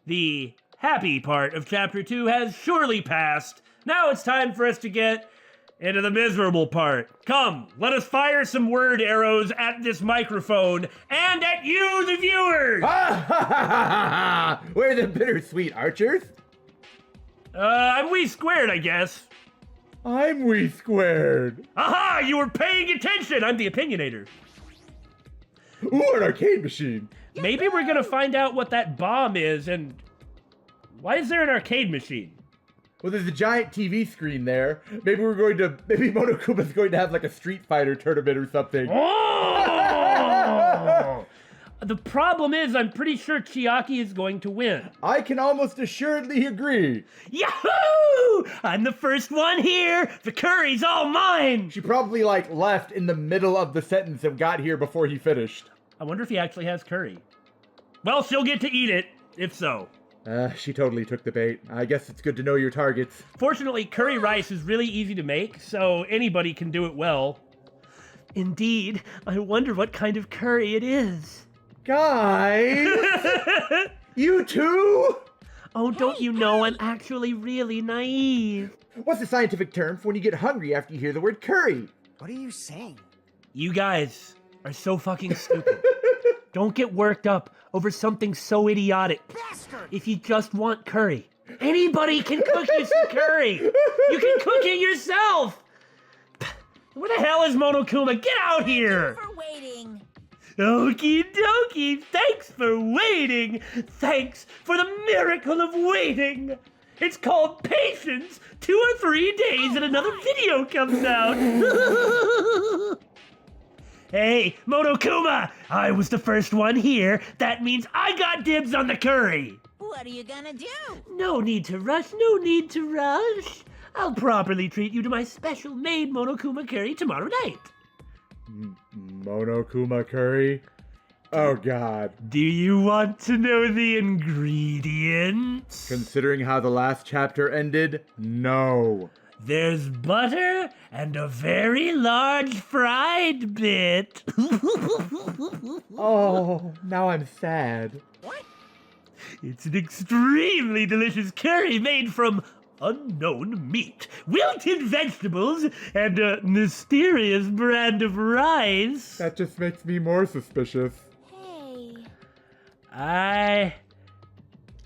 The happy part of Chapter 2 has surely passed. Now it's time for us to get into the miserable part. Come, let us fire some word arrows at this microphone and at you, the viewers! We're the Bittersweet Archers. I'm We Squared, I guess. I'm We Squared. Aha! You were paying attention! I'm the Opinionator. Ooh, an arcade machine. Maybe we're gonna find out what that bomb is and... Why is there an arcade machine? Well, there's a giant TV screen there. Maybe Monokuma's going to have like a Street Fighter tournament or something. Oh! The problem is, I'm pretty sure Chiaki is going to win. I can almost assuredly agree. Yahoo! I'm the first one here. The curry's all mine. She probably like left in the middle of the sentence and got here before he finished. I wonder if he actually has curry. Well, she'll get to eat it, if so. She totally took the bait. I guess it's good to know your targets. Fortunately, curry rice is really easy to make, so anybody can do it well. Indeed, I wonder what kind of curry it is. Guys! You too? Oh, don't you know I'm actually really naive. What's the scientific term for when you get hungry after you hear the word curry? What are you saying? You guys are so fucking stupid. Don't get worked up over something so idiotic. Bastard! If you just want curry, anybody can cook you some curry. You can cook it yourself. Where the hell is Monokuma? Get out here! For waiting. Okie dokie, thanks for waiting. Thanks for the miracle of waiting. It's called patience. 2 or 3 days and another video comes out. Hey, Monokuma, I was the first one here. That means I got dibs on the curry. What are you gonna do? No need to rush, no need to rush. I'll properly treat you to my special made Monokuma curry tomorrow night. Monokuma curry? Oh god. Do you want to know the ingredients? Considering how the last chapter ended, no. There's butter and a very large fried bit. Oh, now I'm sad. What? It's an extremely delicious curry made from unknown meat, wilted vegetables, and a mysterious brand of rice. That just makes me more suspicious. Hey. I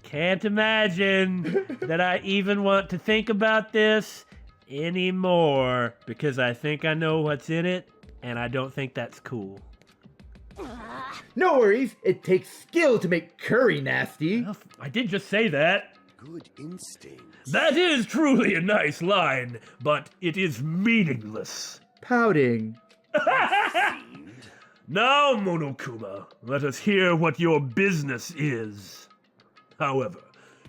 can't imagine that I even want to think about this anymore, because I think I know what's in it, and I don't think that's cool. No worries, it takes skill to make curry nasty. Well, I did just say that. Good instincts. That is truly a nice line, but it is meaningless. Pouting. Now, Monokuma, let us hear what your business is. However,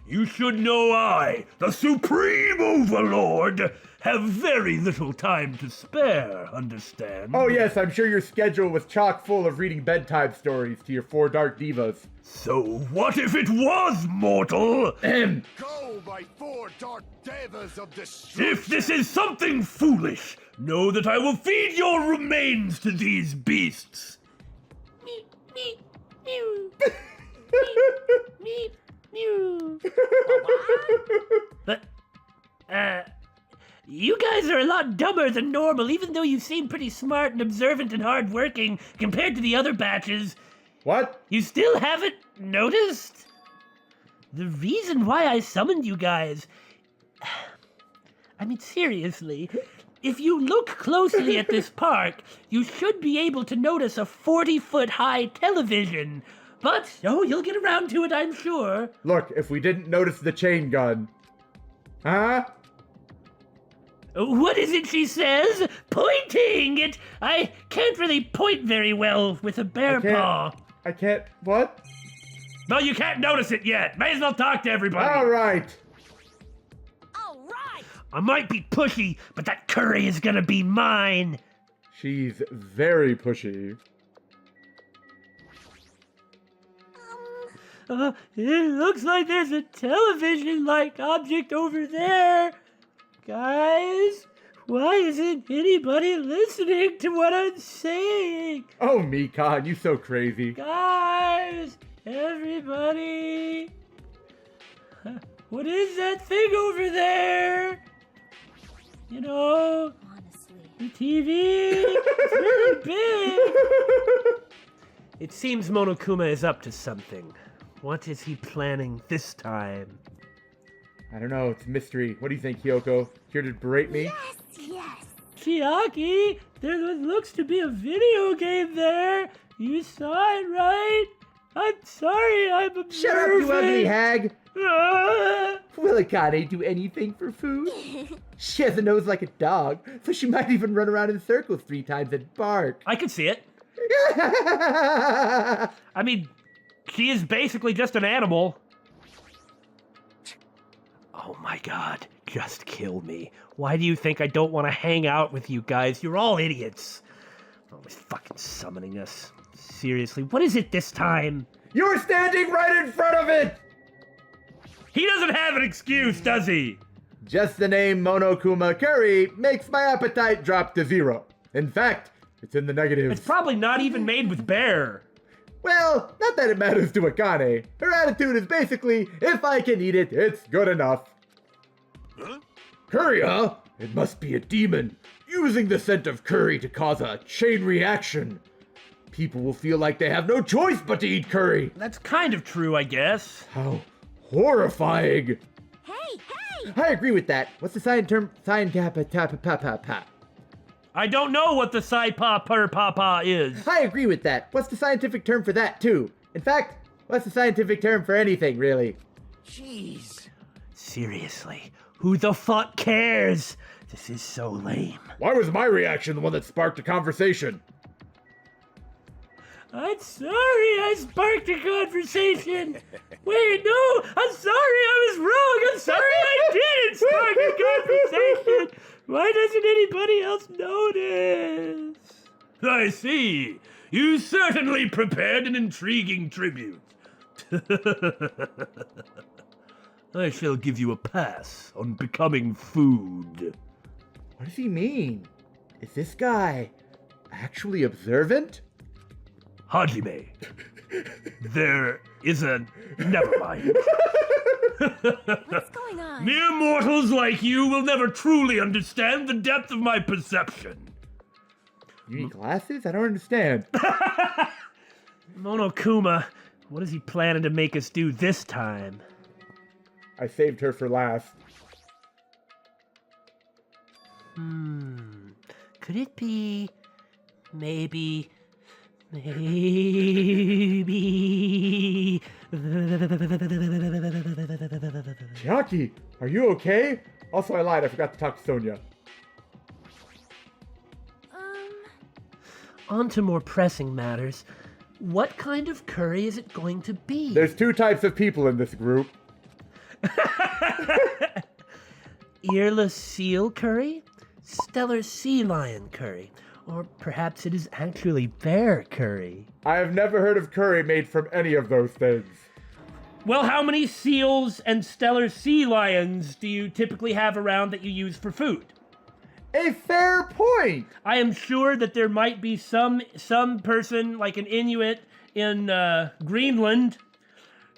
you should know I, the Supreme Overlord, have very little time to spare, understand? Oh yes, I'm sure your schedule was chock full of reading bedtime stories to your 4 dark divas. So what if it was mortal? Go, my 4 dark devas of destruction! If this is something foolish, know that I will feed your remains to these beasts. Meep, meep, mew. Meep, meep, mew. But, you guys are a lot dumber than normal, even though you seem pretty smart and observant and hardworking compared to the other batches. What? You still haven't noticed? The reason why I summoned you guys... I mean, seriously, if you look closely at this park, you should be able to notice a 40-foot-high television. But, oh, you'll get around to it, I'm sure. Look, if we didn't notice the chain gun. Huh? What is it she says? Pointing! I can't really point very well with a bear paw. I can't, what? No, you can't notice it yet. May as well talk to everybody. Alright. All right. I might be pushy, but that curry is gonna be mine. She's very pushy. It looks like there's a television-like object over there. Guys, why isn't anybody listening to what I'm saying? Oh, Mikan, you so crazy. Guys, everybody. What is that thing over there? You know, Honestly. the TV. It's really big. It seems Monokuma is up to something. What is he planning this time? I don't know, it's a mystery. What do you think, Hiyoko? Here to berate me? Yes. Chiaki, there looks to be a video game there. You saw it, right? I'm sorry, I'm observing. Shut up, you ugly hag! Ah! Will Akane do anything for food? She has a nose like a dog, so she might even run around in circles 3 times and bark. I can see it. I mean, she is basically just an animal. Oh my god, just kill me. Why do you think I don't want to hang out with you guys? You're all idiots. Always fucking summoning us. Seriously, what is it this time? You're standing right in front of it! He doesn't have an excuse, does he? Just the name Monokuma Curry makes my appetite drop to 0. In fact, it's in the negatives. It's probably not even made with bear. Well, not that it matters to Akane. Her attitude is basically, if I can eat it, it's good enough. Huh? Curry, huh? It must be a demon, using the scent of curry to cause a chain reaction. People will feel like they have no choice but to eat curry. That's kind of true, I guess. How horrifying. Hey! I agree with that. What's the science term? I don't know what the Sai-Pa Per Papa is. I agree with that. What's the scientific term for that, too? In fact, what's the scientific term for anything, really? Jeez. Seriously, who the fuck cares? This is so lame. Why was my reaction the one that sparked a conversation? I'm sorry I sparked a conversation. Wait, no, I'm sorry I was wrong. I'm sorry I didn't spark a conversation. Why doesn't anybody else notice? I see. You certainly prepared an intriguing tribute. I shall give you a pass on becoming food. What does he mean? Is this guy actually observant? Hajime, there is a... Never mind. What's going on? Mere mortals like you will never truly understand the depth of my perception. You need glasses? I don't understand. Monokuma, what is he planning to make us do this time? I saved her for last. Could it be... maybe... Chiaki, are you okay? Also, I lied. I forgot to talk to Sonia. On to more pressing matters. What kind of curry is it going to be? There's 2 types of people in this group. Earless seal curry? Stellar sea lion curry? Or perhaps it is actually bear curry? I have never heard of curry made from any of those things. Well, how many seals and stellar sea lions do you typically have around that you use for food? A fair point! I am sure that there might be some person, like an Inuit in Greenland,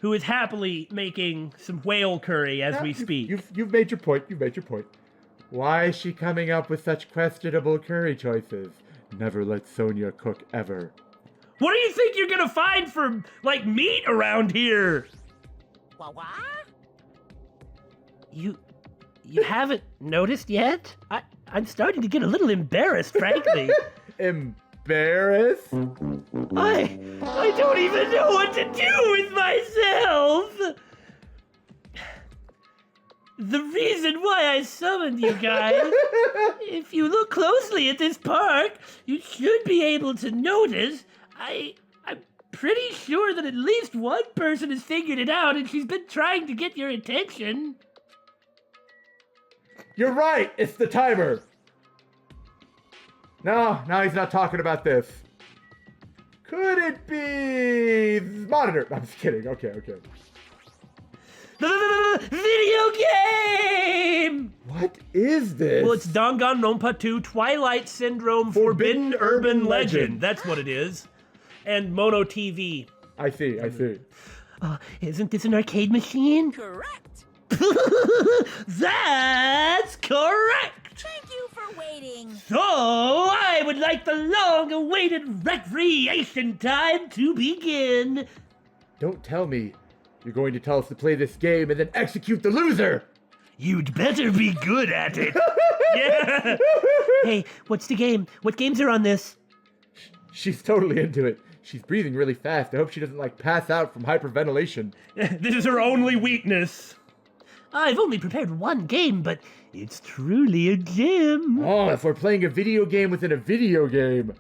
who is happily making some whale curry as we speak. You've made your point. You've made your point. Why is she coming up with such questionable curry choices? Never let Sonia cook ever. What do you think you're gonna find for, like, meat around here? What? You haven't noticed yet? I'm starting to get a little embarrassed, frankly. Embarrassed? I don't even know what to do with myself! The reason why I summoned you guys, if you look closely at this park, you should be able to notice, I'm pretty sure that at least one person has figured it out and she's been trying to get your attention. You're right, it's the timer. No, he's not talking about this. Could it be the monitor? I'm just kidding. Okay. Video game! What is this? Well, it's Danganronpa 2 Twilight Syndrome Forbidden Urban Legend. That's what it is. And Mono TV. I see. Isn't this an arcade machine? Correct. That's correct! Thank you for waiting. So, I would like the long-awaited recreation time to begin. Don't tell me you're going to tell us to play this game and then execute the loser! You'd better be good at it. Yeah. Hey, what's the game? What games are on this? She's totally into it. She's breathing really fast. I hope she doesn't, pass out from hyperventilation. This is her only weakness. I've only prepared one game, but it's truly a gem. Oh, if we're playing a video game within a video game.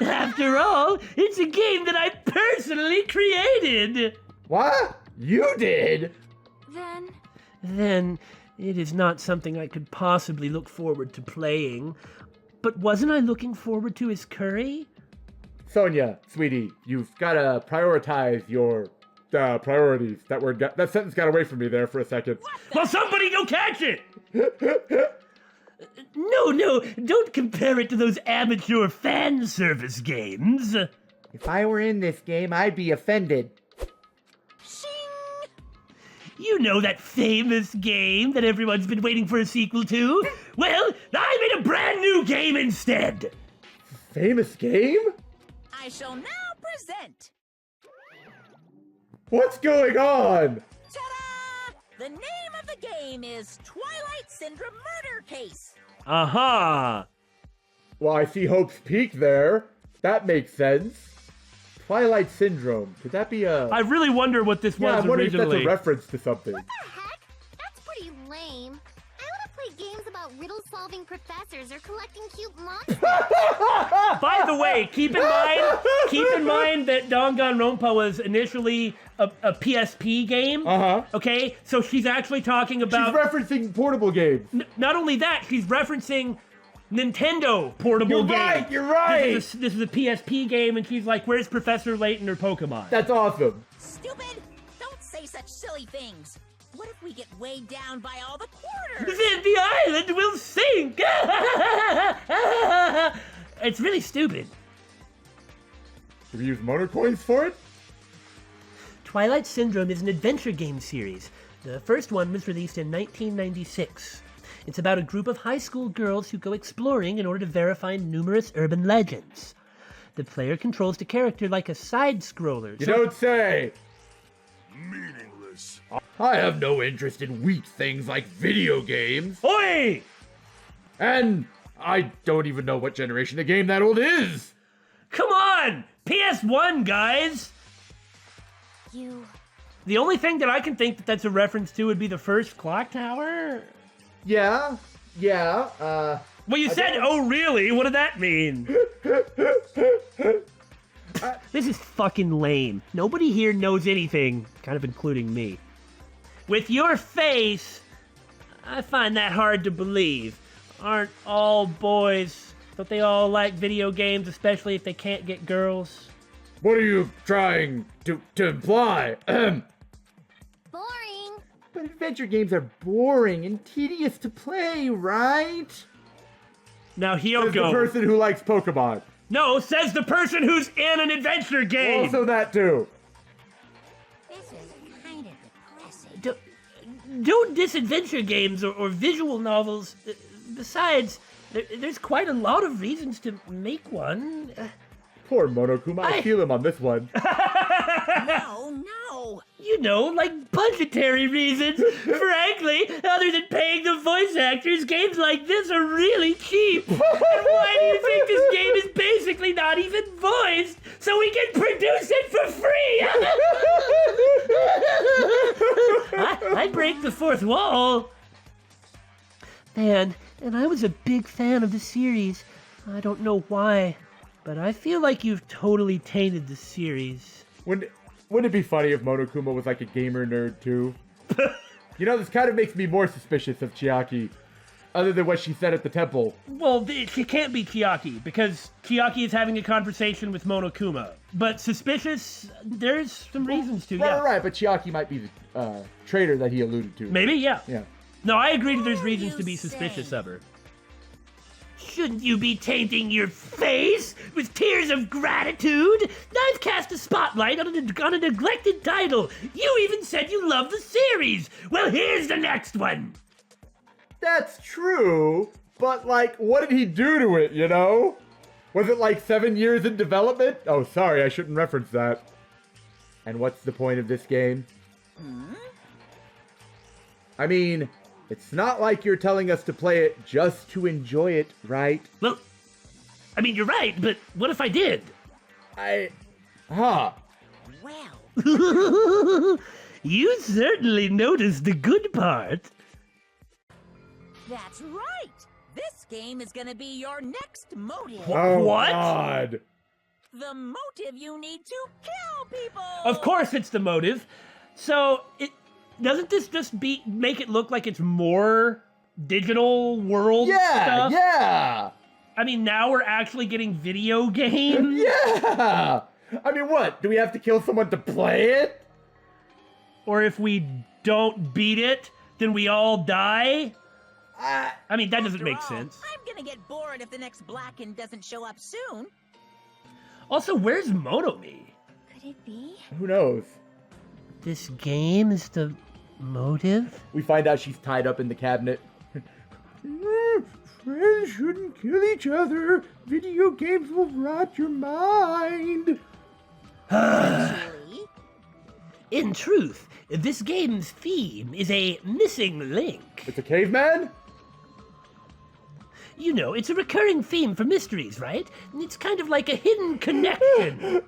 After all, it's a game that I personally created. What? You did? Then It is not something I could possibly look forward to playing. But wasn't I looking forward to his curry? Sonia, sweetie, you've got to prioritize your priorities. That sentence got away from me there for a second. Well, somebody go catch it! No, don't compare it to those amateur fan service games. If I were in this game, I'd be offended. You know that famous game that everyone's been waiting for a sequel to? Well, I made a brand new game instead. Famous game? I shall now present. What's going on? Ta-da! The name of the game is Twilight Syndrome Murder Case. Aha! Well, I see Hope's Peak there. That makes sense. Twilight Syndrome. Could that be a... I really wonder what this was I'm wondering if originally. that's a reference to something. What the heck? That's pretty lame. I want to play games about riddle-solving professors or collecting cute monsters. By the way, keep in mind that Danganronpa was initially a PSP game. Uh-huh. Okay, so she's actually talking about... She's referencing portable games. Not only that, she's referencing Nintendo portable game. You're right! This is a PSP game, and she's like, where's Professor Layton or Pokemon? That's awesome. Stupid! Don't say such silly things. What if we get weighed down by all the quarters? Then the island will sink! It's really stupid. Should we use monocoins for it? Twilight Syndrome is an adventure game series. The first one was released in 1996. It's about a group of high school girls who go exploring in order to verify numerous urban legends. The player controls the character like a side-scroller. You don't say! Meaningless. I have no interest in weak things like video games. Oi! And I don't even know what generation of game that old is. Come on! PS1, guys! The only thing that I can think that's a reference to would be the first clock tower. Yeah. Well, you said, oh, really? What did that mean? This is fucking lame. Nobody here knows anything, kind of including me. With your face, I find that hard to believe. Aren't all boys, don't they all like video games, especially if they can't get girls? What are you trying to imply? Boring. But adventure games are boring and tedious to play, right? Now he'll Says go. the person who likes Pokemon. No, says the person who's in an adventure game. Also that too. This is kind of depressing. Don't diss adventure games or visual novels. Besides, there's quite a lot of reasons to make one. Poor Monokuma, I feel him on this one. No. You know, like budgetary reasons. Frankly, other than paying the voice actors, games like this are really cheap. And why do you think this game is basically not even voiced? So we can produce it for free! I break the fourth wall. Man, and I was a big fan of the series. I don't know why, but I feel like you've totally tainted the series. Wouldn't it be funny if Monokuma was like a gamer nerd too? You know, this kind of makes me more suspicious of Chiaki, other than what she said at the temple. Well, she can't be Chiaki, because Chiaki is having a conversation with Monokuma. But suspicious, there's some reasons to, yeah. Right, but Chiaki might be the traitor that he alluded to. Maybe, yeah. Yeah. No, I agree that there's What reasons you to be suspicious say? of her. Shouldn't you be tainting your face with tears of gratitude? I've cast a spotlight on a neglected title. You even said you love the series. Well, here's the next one. That's true, but like, what did he do to it, you know? Was it like 7 years in development? Oh, sorry, I shouldn't reference that. And what's the point of this game? I mean, it's not like you're telling us to play it just to enjoy it, right? Well, I mean, you're right, but what if I did? Well, You certainly noticed the good part. that's right. This game is gonna be your next motive. Oh, What? God. The motive you need to kill people. Of course it's the motive. So, doesn't this just make it look like it's more digital world Yeah, stuff? yeah, I mean, now we're actually getting video games? yeah. I mean, what? Do we have to kill someone to play it? Or if we don't beat it, then we all die? I mean, that doesn't After make all, sense. I'm gonna get bored if the next Blacken doesn't show up soon. Also, where's Motomi? Could it be? Who knows? This game is the motive? We find out she's tied up in the cabinet. Friends shouldn't kill each other. Video games will rot your mind. Actually, In truth, this game's theme is a missing link. It's a caveman? You know, it's a recurring theme for mysteries, right? It's kind of like a hidden connection.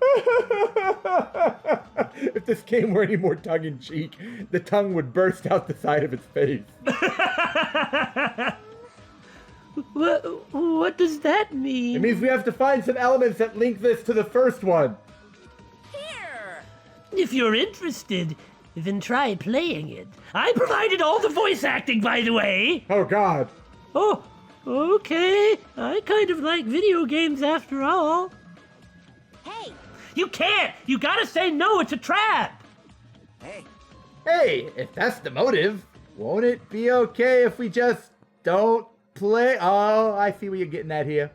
If this game were any more tongue-in-cheek, the tongue would burst out the side of its face. What does that mean? It means we have to find some elements that link this to the first one. here. If you're interested, then try playing it. I provided all the voice acting, by the way. Oh, God. Oh, okay. I kind of like video games after all. Hey, You can't! You gotta say no, it's a trap! Hey, if that's the motive, won't it be okay if we just don't play? Oh, I see what you're getting at here.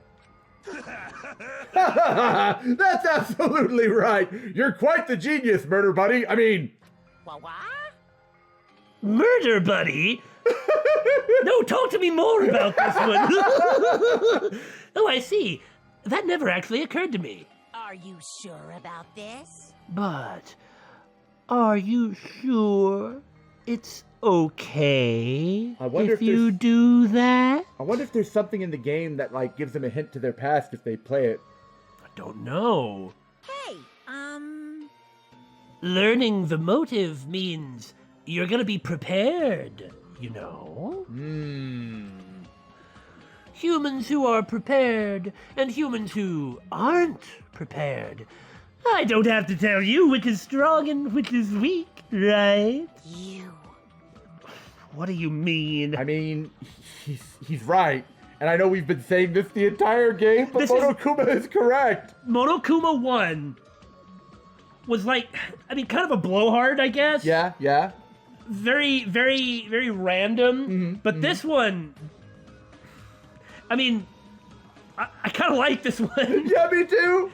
That's absolutely right. You're quite the genius, Murder Buddy. I mean, what? Murder Buddy? No, talk to me more about this one. Oh, I see. That never actually occurred to me. Are you sure about this? But are you sure it's okay I wonder if if you there's- do that? I wonder if there's something in the game that like gives them a hint to their past if they play it. I don't know. Hey, Learning the motive means you're gonna be prepared, you know? Humans who are prepared and humans who aren't prepared. I don't have to tell you which is strong and which is weak, right? you. What do you mean? I mean, he's right. And I know we've been saying this the entire game, but This is- Monokuma is correct. Monokuma 1 was like, I mean, kind of a blowhard, I guess. Yeah, yeah. Very, very, very random. But this one, I mean, I kind of like this one. Yeah, me too.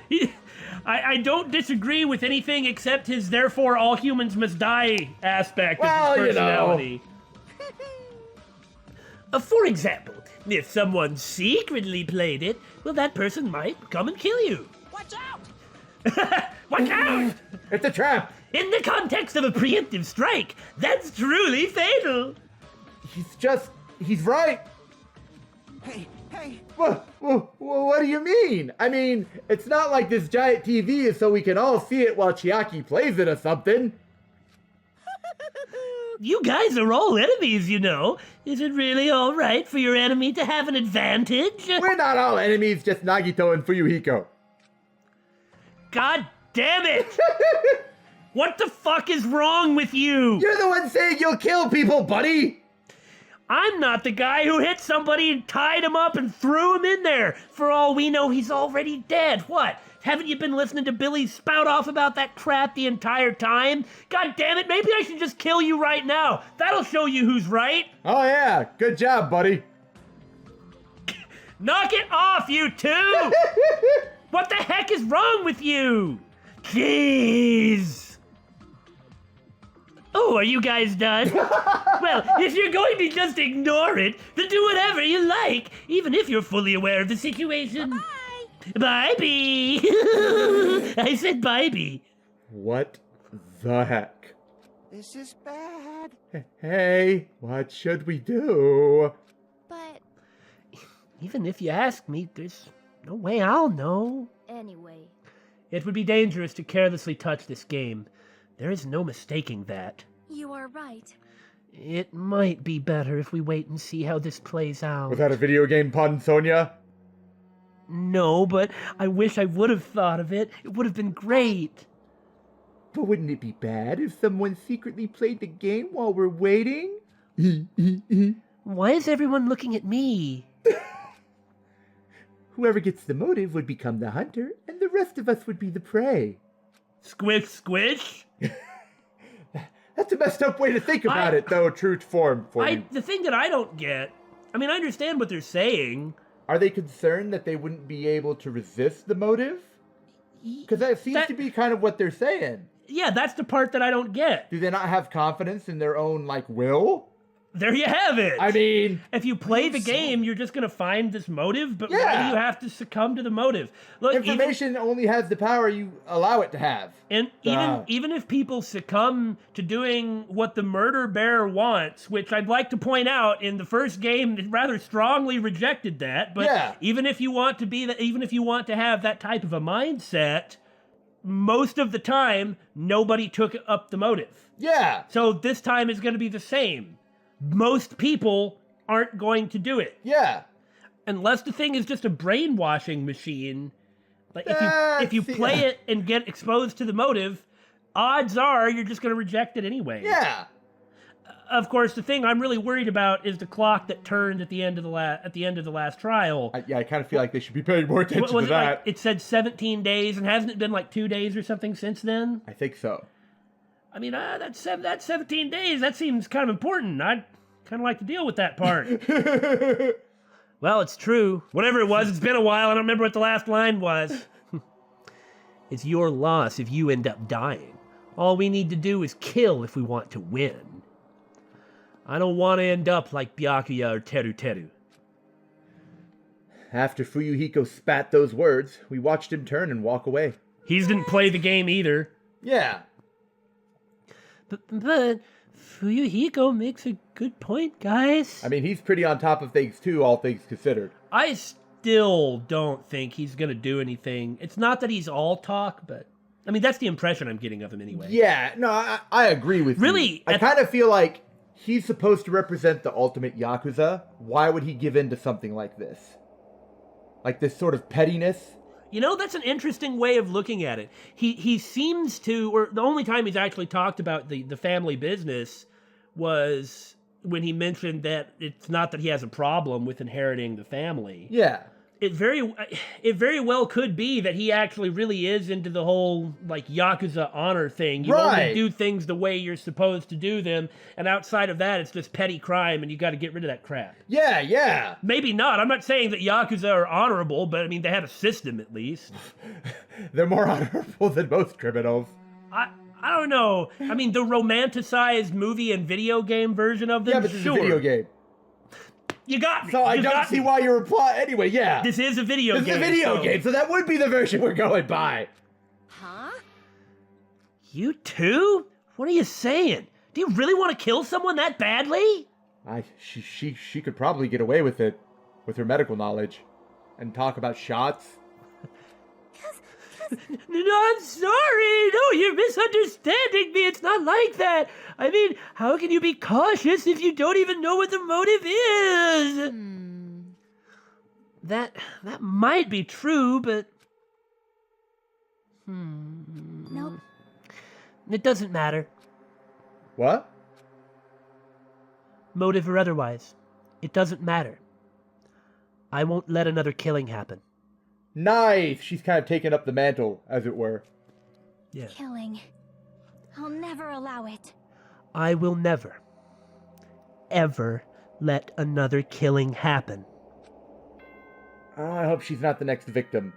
I don't disagree with anything except his therefore all humans must die aspect Well, of his you know. personality. For example, if someone secretly played it, well, that person might come and kill you. Watch out! Watch out! It's a trap. In the context of a preemptive strike, that's truly fatal. He's right. Hey, What do you mean? I mean, it's not like this giant TV is so we can all see it while Chiaki plays it or something. You guys are all enemies, you know. Is it really all right for your enemy to have an advantage? We're not all enemies, just Nagito and Fuyuhiko. God damn it! What the fuck is wrong with you? You're the one saying you'll kill people, buddy. I'm not the guy who hit somebody and tied him up and threw him in there. For all we know, he's already dead. What? Haven't you been listening to Billy spout off about that crap the entire time? God damn it, maybe I should just kill you right now. That'll show you who's right. Oh yeah, good job, buddy. Knock it off, you two! What the heck is wrong with you? Jeez! Oh, are you guys done? Well, if you're going to just ignore it, then do whatever you like, even if you're fully aware of the situation. Bye! Bye-bye! I said bye-bye. What the heck? This is bad. Hey, what should we do? But Even if you ask me, there's no way I'll know. anyway. It would be dangerous to carelessly touch this game. There is no mistaking that. You are right. It might be better if we wait and see how this plays out. Was that a video game pun, Sonia? No, but I wish I would have thought of it. It would have been great. But wouldn't it be bad if someone secretly played the game while we're waiting? Why is everyone looking at me? Whoever gets the motive would become the hunter, and the rest of us would be the prey. Squish, squish? That's a messed up way to think about it, though, true to form for you. The thing that I don't get, I mean, I understand what they're saying. Are they concerned that they wouldn't be able to resist the motive? Because that seems to be kind of what they're saying. Yeah, that's the part that I don't get. Do they not have confidence in their own, will? There you have it. I mean... If you play the game, you're just going to find this motive, but why Yeah. do you have to succumb to the motive? Look, Information only has the power you allow it to have. And even if people succumb to doing what the murder bearer wants, which I'd like to point out in the first game, it rather strongly rejected that. But Yeah. even if you want to be that, even if you want to have that type of a mindset, most of the time nobody took up the motive. Yeah. So this time is going to be the same. Most people aren't going to do it Yeah. unless the thing is just a brainwashing machine. Like if you That's- play yeah. it and get exposed to the motive, odds are you're just going to reject it anyway. Yeah. Of course, the thing I'm really worried about is the clock that turned at the end of the last trial. I kind of feel like they should be paying more attention Was to it that. like it said 17 days, and hasn't it been like 2 days or something since then? I think so. I mean, that's 17 days. That seems kind of important. I'd kind of like to deal with that part. Well, it's true. Whatever it was, it's been a while. I don't remember what the last line was. It's your loss if you end up dying. All we need to do is kill if we want to win. I don't want to end up like Byakuya or Teru Teru. After Fuyuhiko spat those words, we watched him turn and walk away. He didn't play the game either. Yeah. But Fuyuhiko makes a good point, guys. I mean, he's pretty on top of things too, all things considered. I still don't think he's going to do anything. It's not that he's all talk, but... I mean, that's the impression I'm getting of him anyway. Yeah, no, I agree with you. Really, I kind of feel like he's supposed to represent the ultimate Yakuza. Why would he give in to something like this? Like this sort of pettiness? You know, that's an interesting way of looking at it. He seems to, or the only time he's actually talked about the family business was when he mentioned that it's not that he has a problem with inheriting the family. Yeah. It very well could be that he actually really is into the whole, like, Yakuza honor thing. You only Right. do things the way you're supposed to do them, and outside of that, it's just petty crime, and you got to get rid of that crap. Yeah, yeah. Maybe not. I'm not saying that Yakuza are honorable, but, I mean, they have a system, at least. They're more honorable than most criminals. I don't know. I mean, the romanticized movie and video game version of them, Yeah, but this sure. is a video game. You got me. So I You don't got see me. why you're replying. Anyway, yeah. This is a video This game. is a video so- game, so that would be the version we're going by. Huh? You too? What are you saying? Do you really want to kill someone that badly? She could probably get away with it with her medical knowledge and talk about shots. No, I'm sorry. No, you're misunderstanding me. It's not like that. I mean, how can you be cautious if you don't even know what the motive is? That might be true, but... Nope. It doesn't matter. What? Motive or otherwise. It doesn't matter. I won't let another killing happen. Nice! She's kind of taken up the mantle, as it were. Yeah. Killing. I'll never allow it. I will never, ever let another killing happen. I hope she's not the next victim.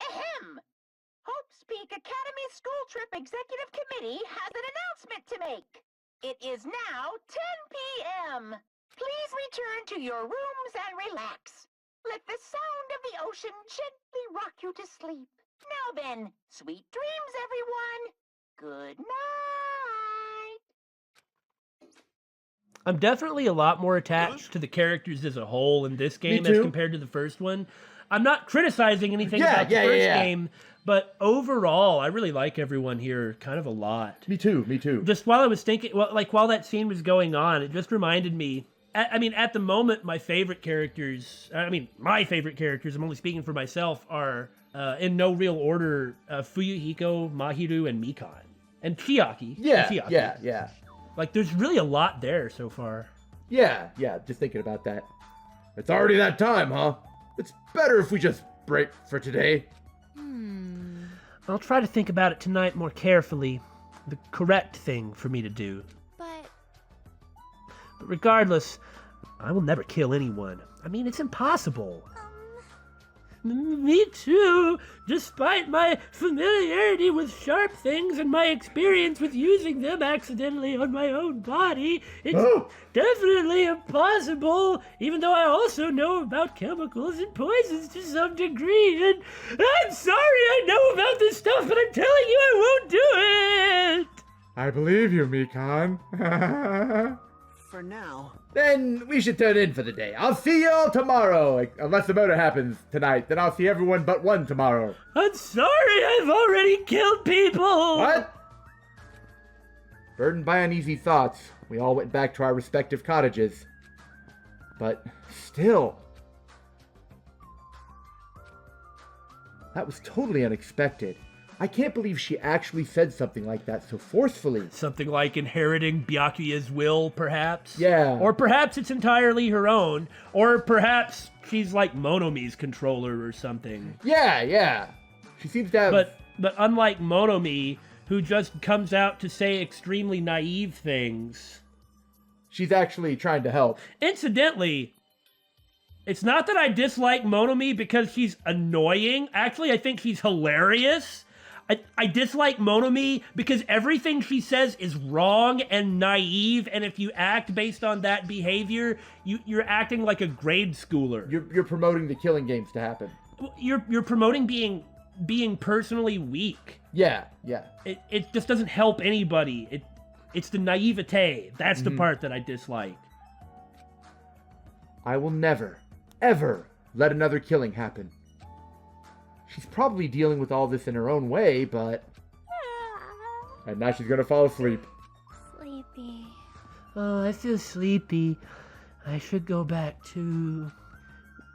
Ahem! Hope's Peak Academy School Trip Executive Committee has an announcement to make. It is now 10 p.m. Please return to your rooms and relax. Let the sound of the ocean gently rock you to sleep. Now then, sweet dreams, everyone. Good night. I'm definitely a lot more attached to the characters as a whole in this game as too. compared to the first one. I'm not criticizing anything Yeah, about the yeah, first yeah. game, but overall, I really like everyone here kind of a lot. Me too, me too. Just while I was thinking, while that scene was going on, it just reminded me. At the moment, my favorite characters, I'm only speaking for myself, are in no real order, Fuyuhiko, Mahiru, and Mikan. And Chiaki. Yeah. Like, there's really a lot there so far. Yeah, just thinking about that. It's already that time, huh? It's better if we just break for today. I'll try to think about it tonight more carefully. The correct thing for me to do. But But regardless, I will never kill anyone. I mean, it's impossible. Me too. Despite my familiarity with sharp things and my experience with using them accidentally on my own body, it's definitely impossible, even though I also know about chemicals and poisons to some degree. And I'm sorry I know about this stuff, but I'm telling you I won't do it. I believe you, Mikan. For now. Then we should turn in for the day. I'll see you all tomorrow. Unless the murder happens tonight, then I'll see everyone but one tomorrow. I'm sorry I've already killed people. What? Burdened by uneasy thoughts, we all went back to our respective cottages. But still, that was totally unexpected. I can't believe she actually said something like that so forcefully. Something like inheriting Byakuya's will, perhaps? Yeah. Or perhaps it's entirely her own. Or perhaps she's like Monomi's controller or something. Yeah. She seems to have... But unlike Monomi, who just comes out to say extremely naive things... she's actually trying to help. Incidentally, it's not that I dislike Monomi because she's annoying. Actually, I think she's hilarious. I dislike Monomi because everything she says is wrong and naive, and if you act based on that behavior, you're acting like a grade schooler. You're promoting the killing games to happen. You're promoting being personally weak. Yeah. It just doesn't help anybody. It's the naivete. That's the part that I dislike. I will never, ever let another killing happen. She's probably dealing with all this in her own way, but... And now she's gonna fall asleep. sleepy. Oh, I feel sleepy. I should go back to...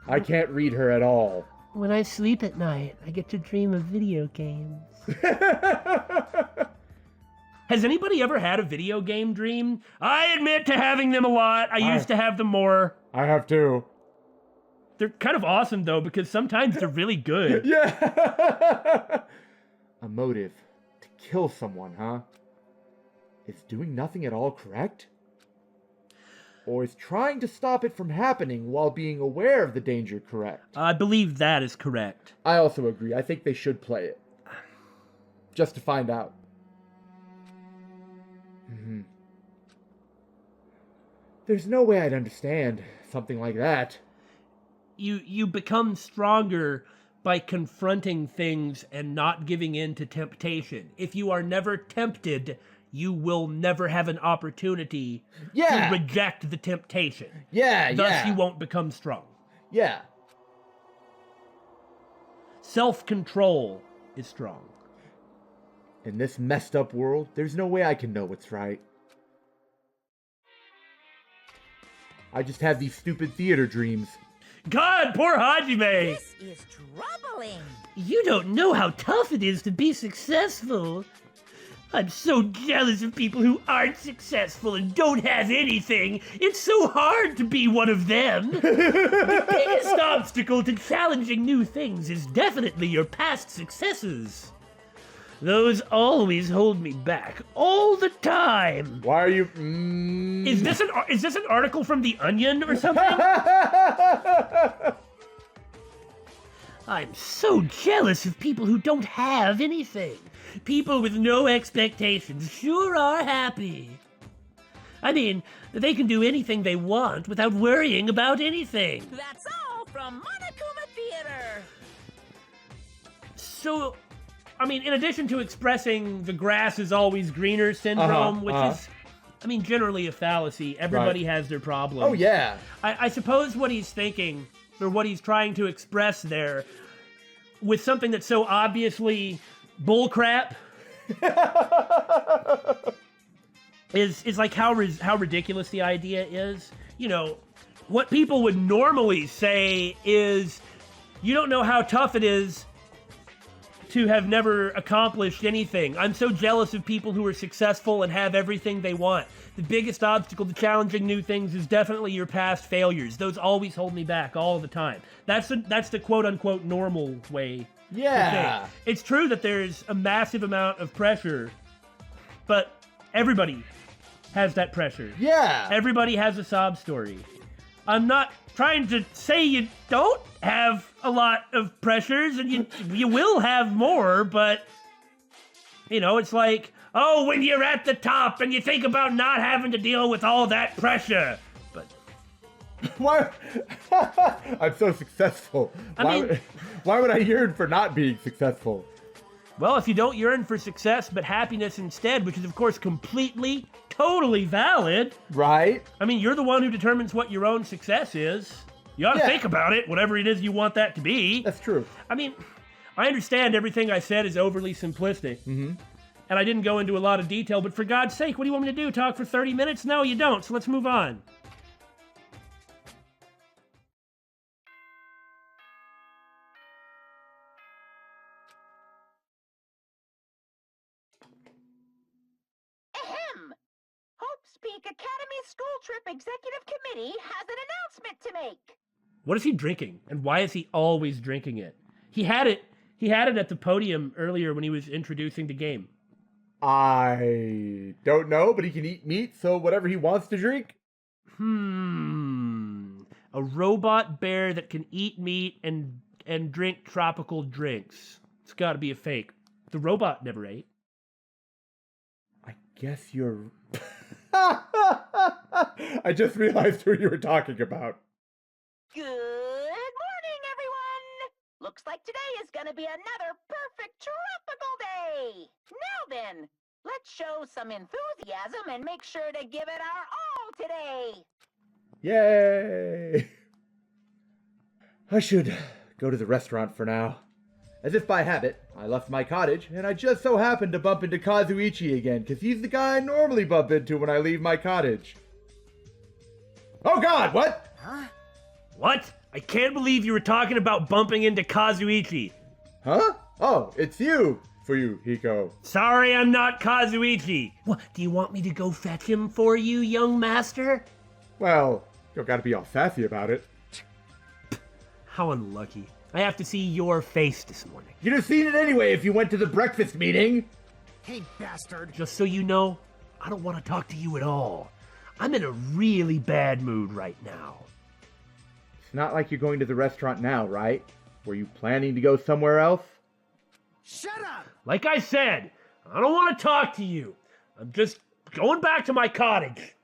I can't read her at all. When I sleep at night, I get to dream of video games. Has anybody ever had a video game dream? I admit to having them a lot. I used to have them more. I have too. They're kind of awesome, though, because sometimes they're really good. Yeah! A motive to kill someone, huh? Is doing nothing at all correct? Or is trying to stop it from happening while being aware of the danger correct? I believe that is correct. I also agree. I think they should play it. Just to find out. There's no way I'd understand something like that. You become stronger by confronting things and not giving in to temptation. If you are never tempted, you will never have an opportunity to reject the temptation. Thus, you won't become strong. Yeah. Self-control is strong. In this messed up world, there's no way I can know what's right. I just have these stupid theater dreams. God, poor Hajime! This is troubling. You don't know how tough it is to be successful. I'm so jealous of people who aren't successful and don't have anything. It's so hard to be one of them. The biggest obstacle to challenging new things is definitely your past successes. Those always hold me back, all the time. Why are you... Is this an article from The Onion or something? I'm so jealous of people who don't have anything. People with no expectations sure are happy. I mean, they can do anything they want without worrying about anything. That's all from Monokuma Theater. So, I mean, in addition to expressing the grass is always greener syndrome, which is, I mean, generally a fallacy. Everybody has their problems. Oh, yeah. I suppose what he's thinking, or what he's trying to express there, with something that's so obviously bullcrap, is like how ridiculous the idea is. You know, what people would normally say is, you don't know how tough it is to have never accomplished anything. I'm so jealous of people who are successful and have everything they want. The biggest obstacle to challenging new things is definitely your past failures. Those always hold me back all the time. That's the quote-unquote normal way. Yeah. It's true that there's a massive amount of pressure, but everybody has that pressure. Yeah. Everybody has a sob story. I'm not trying to say you don't have a lot of pressures, and you will have more, but, you know, it's like, oh, when you're at the top and you think about not having to deal with all that pressure. But Why? I'm so successful. Why would I yearn for not being successful? well, if you don't yearn for success but happiness instead, which is of course completely, totally valid. Right? I mean, you're the one who determines what your own success is. You ought to think about it, whatever it is you want that to be. That's true. I mean, I understand everything I said is overly simplistic. Mm-hmm. And I didn't go into a lot of detail, but for God's sake, what do you want me to do? Talk for 30 minutes? No, you don't, so let's move on. Ahem! Hope's Peak Academy School Trip Executive Committee has an announcement to make. What is he drinking? And why is he always drinking it? He had it at the podium earlier when he was introducing the game. I don't know, but he can eat meat, so whatever he wants to drink. A robot bear that can eat meat and drink tropical drinks. It's gotta be a fake. The robot never ate. I guess you're... I just realized who you were talking about. Good morning, everyone! Looks like today is gonna be another perfect tropical day! Now then, let's show some enthusiasm and make sure to give it our all today! Yay! I should go to the restaurant for now. As if by habit, I left my cottage, and I just so happened to bump into Kazuichi again, because he's the guy I normally bump into when I leave my cottage. Oh god, what? Huh? What? I can't believe you were talking about bumping into Kazuichi. Huh? Oh, it's you, Fuyuhiko. Sorry, I'm not Kazuichi. What, do you want me to go fetch him for you, young master? Well, you don't gotta be all sassy about it. How unlucky. I have to see your face this morning. You'd have seen it anyway if you went to the breakfast meeting. Hey, bastard. Just so you know, I don't want to talk to you at all. I'm in a really bad mood right now. It's not like you're going to the restaurant now, right? Were you planning to go somewhere else? Shut up! Like I said, I don't want to talk to you. I'm just going back to my cottage.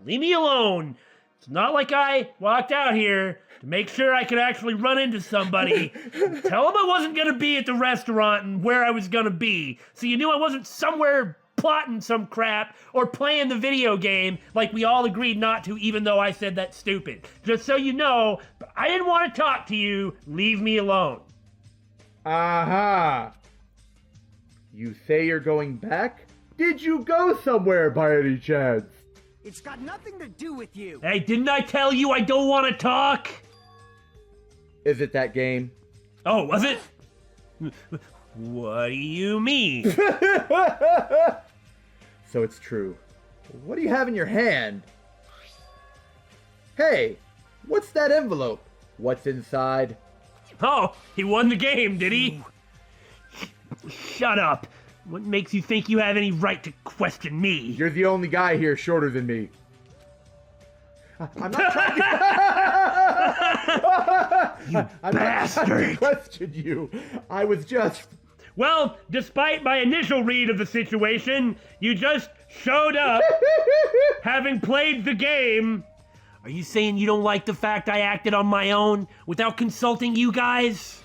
Leave me alone. It's not like I walked out here to make sure I could actually run into somebody. Tell them I wasn't going to be at the restaurant and where I was going to be. So you knew I wasn't somewhere plotting some crap or playing the video game like we all agreed not to, even though I said that's stupid. Just so you know, I didn't want to talk to you. Leave me alone. Aha! You say you're going back? Did you go somewhere by any chance? It's got nothing to do with you. Hey, didn't I tell you I don't want to talk? Is it that game? Oh, was it? What do you mean? So it's true. What do you have in your hand? Hey, what's that envelope? What's inside? Oh, he won the game, did he? Shut up. What makes you think you have any right to question me? You're the only guy here shorter than me. I'm not trying to... I'm not trying to question you. I was just... Well, despite my initial read of the situation, you just showed up, having played the game. Are you saying you don't like the fact I acted on my own without consulting you guys?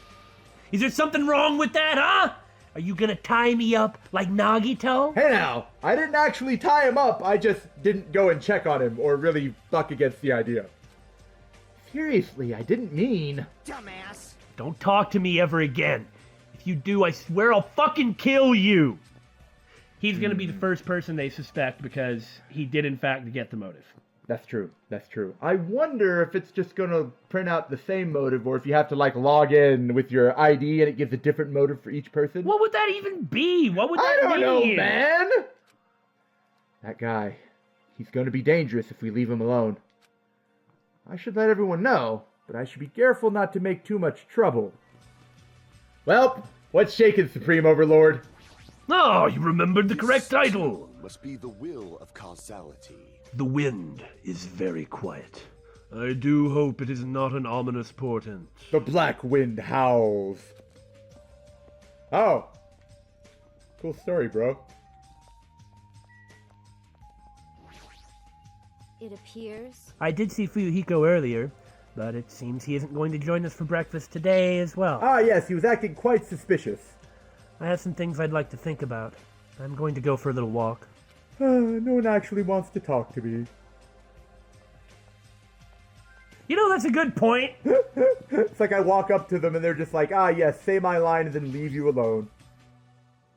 Is there something wrong with that, huh? Are you gonna tie me up like Nagito? Hey now, I didn't actually tie him up, I just didn't go and check on him or really buck against the idea. Seriously, I didn't mean... Dumbass! Don't talk to me ever again. If you do, I swear I'll fucking kill you. He's gonna be the first person they suspect because he did in fact get the motive. That's true, that's true. I wonder if it's just gonna print out the same motive or if you have to like log in with your ID and it gives a different motive for each person. What would that even be? What would that mean? I don't know, man! That guy, he's gonna be dangerous if we leave him alone. I should let everyone know, but I should be careful not to make too much trouble. Well, what's shaking, Supreme Overlord? Oh, you remembered the correct title. Must be the will of causality. The wind is very quiet. I do hope it is not an ominous portent. The black wind howls. Oh. Cool story, bro. It appears. I did see Fuyuhiko earlier, but it seems he isn't going to join us for breakfast today as well. Ah, yes, he was acting quite suspicious. I have some things I'd like to think about. I'm going to go for a little walk. No one actually wants to talk to me. You know, that's a good point. It's like I walk up to them and they're just like, ah, yes, say my line and then leave you alone.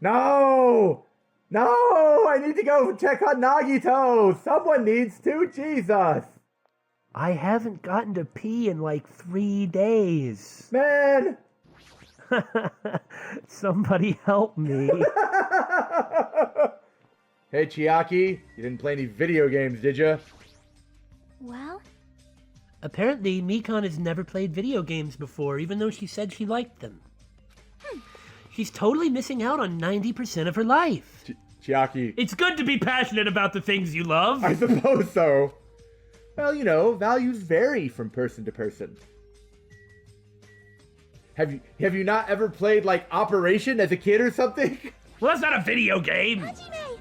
No! No! I need to go check on Nagito! Someone needs to! Jesus! I haven't gotten to pee in like 3 days. Man! Somebody help me. Hey, Chiaki, you didn't play any video games, did you? Well, Apparently, Mikan has never played video games before, even though she said she liked them. She's totally missing out on 90% of her life. Chiaki. It's good to be passionate about the things you love. I suppose so. Well, you know, values vary from person to person. Have you not ever played, like, Operation as a kid or something? Well, that's not a video game. Hajime!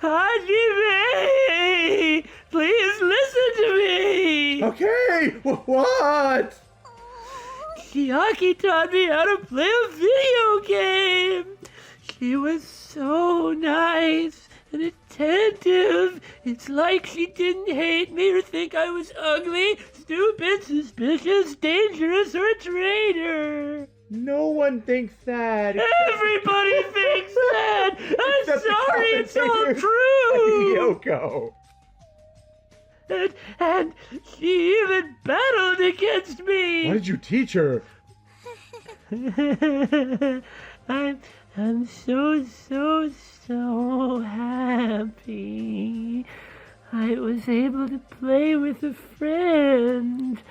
Hajime! Please listen to me! Okay, what? Chiaki taught me how to play a video game! She was so nice and attentive. It's like she didn't hate me or think I was ugly, stupid, suspicious, dangerous, or a traitor. No one thinks that. Everybody thinks that! I'm Except the sorry, it's all commentators true! and Yoko. And she even battled against me! What did you teach her? I'm so happy. I was able to play with a friend.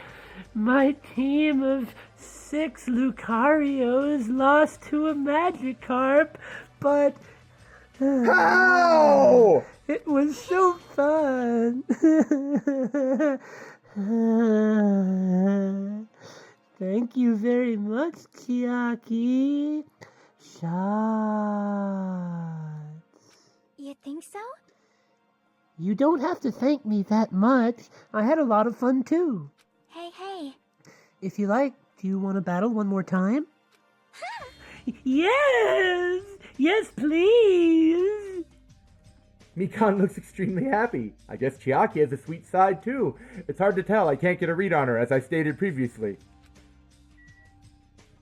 My team of 6 Lucarios lost to a Magikarp, but How? it was so fun. Thank you very much, Chiaki. Shots. You think so? You don't have to thank me that much. I had a lot of fun too. Hey. If you like, do you want to battle one more time? Yes! Yes, please! Mikan looks extremely happy. I guess Chiaki has a sweet side too. It's hard to tell. I can't get a read on her, as I stated previously.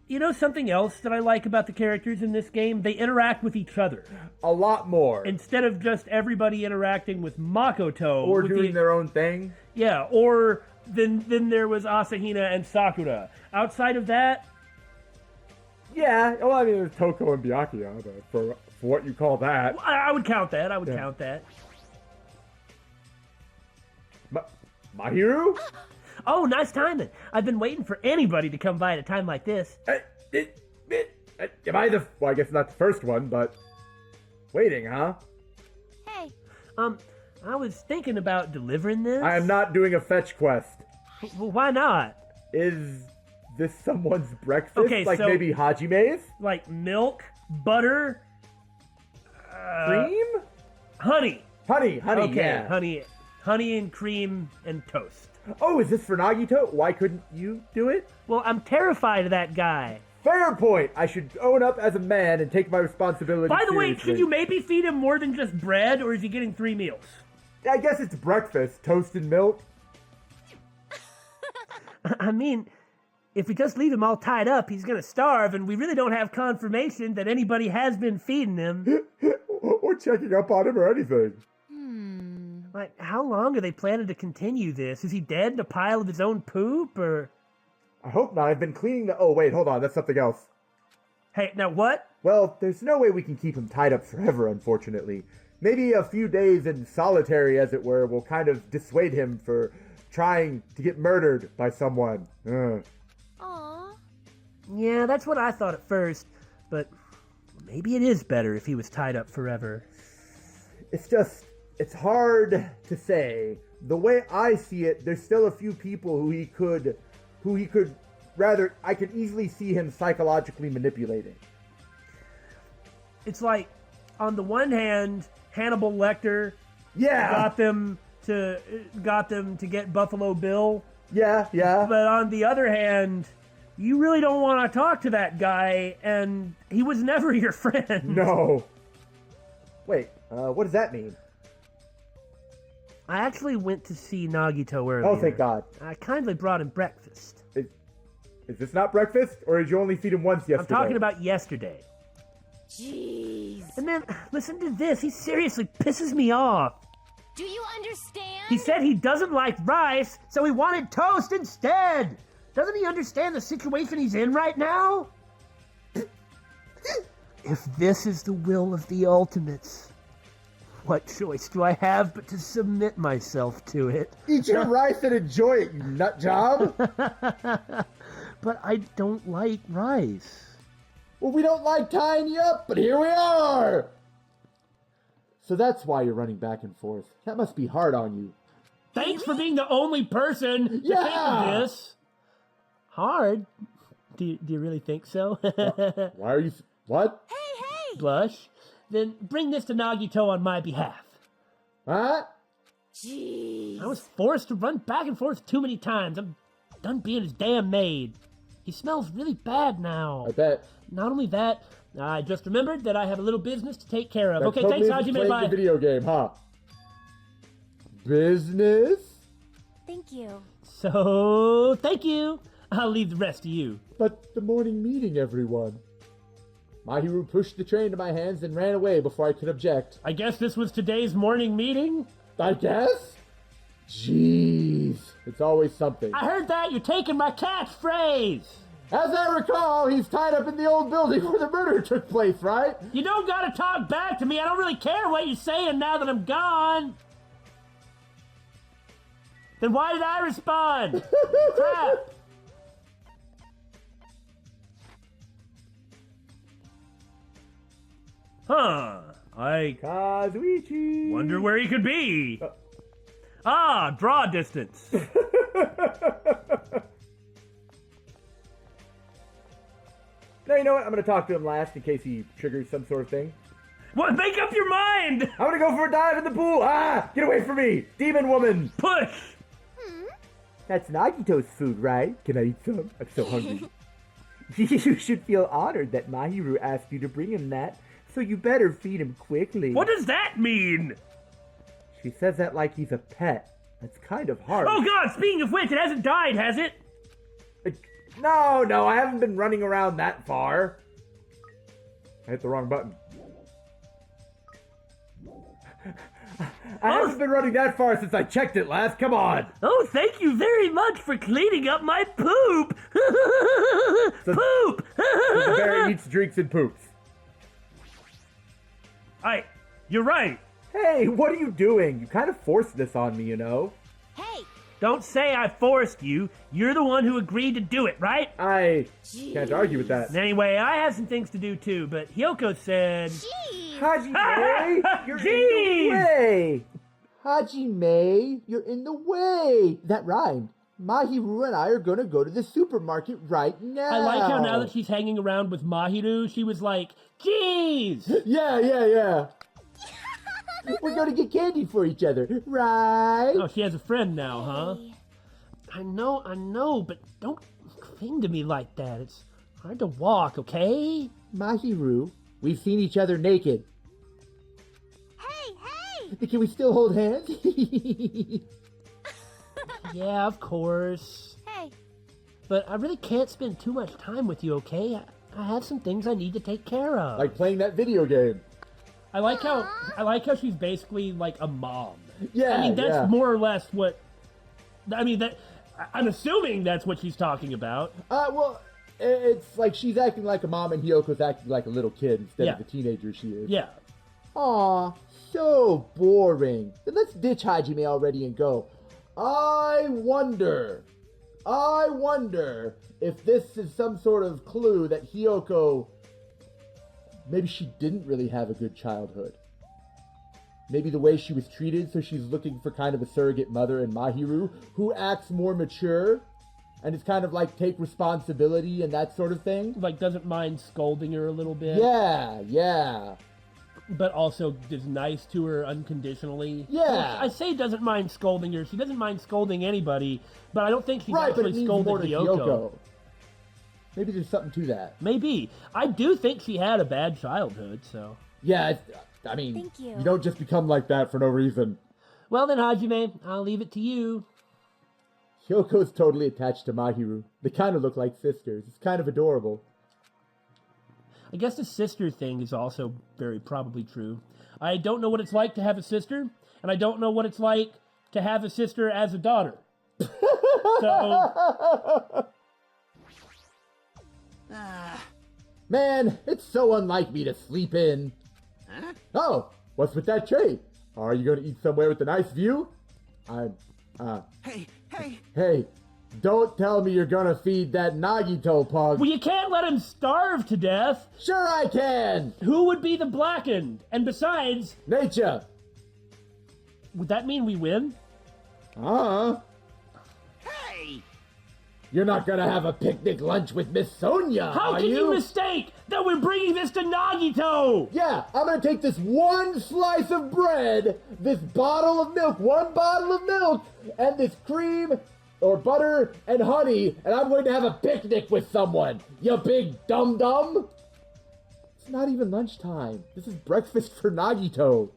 You know something else that I like about the characters in this game? They interact with each other. A lot more. Instead of just everybody interacting with Makoto. Or doing their own thing. Yeah, or then there was Asahina and Sakura. Outside of that... Yeah, well, I mean, there's Toko and Byakuya, but for what you call that. I would count that. Count that. Mahiru? Oh, nice timing. I've been waiting for anybody to come by at a time like this. Am I the... Well, I guess not the first one, but... Waiting, huh? Hey, I was thinking about delivering this. I am not doing a fetch quest. Well, why not? Is this someone's breakfast? Okay, like so- maybe Hajime's? Like milk, butter, Cream? honey. Honey, Okay, yeah. honey and cream and toast. Oh, is this for Nagito? Why couldn't you do it? Well, I'm terrified of that guy. Fair point. I should own up as a man and take my responsibility By the way, seriously. can you maybe feed him more than just bread, or is he getting 3 meals? I guess it's breakfast. Toast and milk. I mean, if we just leave him all tied up, he's gonna starve, and we really don't have confirmation that anybody has been feeding him. Or checking up on him or anything. Like, how long are they planning to continue this? Is he dead in a pile of his own poop, or... I hope not. I've been cleaning the... Oh, wait, hold on. That's something else. Hey, now what? Well, there's no way we can keep him tied up forever, unfortunately. Maybe a few days in solitary, as it were, will kind of dissuade him for trying to get murdered by someone. aw. Yeah, that's what I thought at first, but maybe it is better if he was tied up forever. It's hard to say. The way I see it, there's still a few people who he could I could easily see him psychologically manipulating. It's like, on the one hand, Hannibal Lecter Yeah. got them to get Buffalo Bill, Yeah. but on the other hand, you really don't want to talk to that guy, and he was never your friend. No. Wait, what does that mean? I actually went to see Nagito earlier. Oh, thank God. I kindly brought him breakfast. Is this not breakfast? Or did you only feed him once yesterday? I'm talking about yesterday. Jeez. And then, listen to this. He seriously pisses me off. Do you understand? He said he doesn't like rice, so he wanted toast instead. Doesn't he understand the situation he's in right now? If this is the will of the ultimates, what choice do I have but to submit myself to it? Eat your rice and enjoy it, you nut job. But I don't like rice. Well, we don't like tying you up, but here we are. So that's why you're running back and forth. That must be hard on you. Thanks for being the only person to think of this. Hard? Do you really think so? Why are you... What? Hey! Blush? Then bring this to Nagito on my behalf. Huh? Jeez. I was forced to run back and forth too many times. I'm done being his damn maid. He smells really bad now. I bet. Not only that, I just remembered that I have a little business to take care of. That Okay, totally thanks, isn't Hajime. playing Bye. the video game, huh? Business? Thank you. So, thank you. I'll leave the rest to you. But the morning meeting, everyone. Mahiru pushed the tray into my hands and ran away before I could object. I guess this was today's morning meeting? I guess? Jeez. It's always something. I heard that. You're taking my catchphrase. As I recall, he's tied up in the old building where the murder took place, right? You don't gotta talk back to me. I don't really care what you're saying now that I'm gone. Then why did I respond? Crap. Huh. I Kazuichi. wonder where he could be. Draw distance. No, you know what? I'm going to talk to him last in case he triggers some sort of thing. What? Make up your mind. I'm going to go for a dive in the pool. Get away from me. Demon woman. Push. That's Nagito's food, right? Can I eat some? I'm so hungry. You should feel honored that Mahiru asked you to bring him that, so you better feed him quickly. What does that mean? She says that like he's a pet. That's kind of hard. Oh God! Speaking of which, it hasn't died, has it? No, I haven't been running around that far. I hit the wrong button. I haven't been running that far since I checked it last. Come on. Oh, thank you very much for cleaning up my poop. Poop. The bear eats, drinks, and poops. You're right. Hey, what are you doing? You kind of forced this on me, you know. Hey! Don't say I forced you. You're the one who agreed to do it, right? I can't argue with that. Anyway, I have some things to do too, but Hyoko said... Jeez! Hajime, you're in Jeez! the way! Hajime, you're in the way! That rhymed. Mahiru and I are gonna go to the supermarket right now. I like how now that she's hanging around with Mahiru, she was like, "Jeez!" Yeah. We're gonna get candy for each other, right? Oh, she has a friend now, huh? I know, but don't cling to me like that. It's hard to walk, okay? Mahiru, we've seen each other naked. Hey! Can we still hold hands? Yeah, of course. Hey, But I really can't spend too much time with you, okay? I have some things I need to take care of. Like playing that video game. I like how she's basically like a mom. Yeah, I mean, that's yeah. more or less what. I mean, I'm assuming that's what she's talking about. Well, it's like she's acting like a mom and Hyoko's acting like a little kid instead Yeah. of the teenager she is. Yeah. Aw, so boring. Then let's ditch Hajime already and go. I wonder if this is some sort of clue that Hiyoko, maybe she didn't really have a good childhood. Maybe the way she was treated, so she's looking for kind of a surrogate mother in Mahiru, who acts more mature, and it's kind of like take responsibility and that sort of thing. Like, doesn't mind scolding her a little bit. Yeah. But also is nice to her unconditionally. Yeah. I say doesn't mind scolding her. She doesn't mind scolding anybody, but I don't think she's Right, but it actually means scolded more to Hiyoko. Hiyoko. Maybe there's something to that. Maybe. I do think she had a bad childhood, so. Yeah, I mean, Thank you. You don't just become like that for no reason. Well then, Hajime, I'll leave it to you. Hyoko's totally attached to Mahiru. They kind of look like sisters. It's kind of adorable. I guess the sister thing is also very probably true. I don't know what it's like to have a sister, and I don't know what it's like to have a sister as a daughter. So, Man, it's so unlike me to sleep in. Huh? Oh, what's with that tray? Are you going to eat somewhere with a nice view? Hey! Hey, don't tell me you're going to feed that Nagito pug. well, you can't let him starve to death. Sure I can! Who would be the blackened? And besides, Nature! would that mean we win? Hey! You're not gonna have a picnic lunch with Miss Sonia, How are can you mistake that we're bringing this to Nagito? Yeah, I'm gonna take this one slice of bread, this bottle of milk, one bottle of milk, and this cream, or butter, and honey, and I'm going to have a picnic with someone, you big dum-dum! It's not even lunchtime. This is breakfast for Nagito.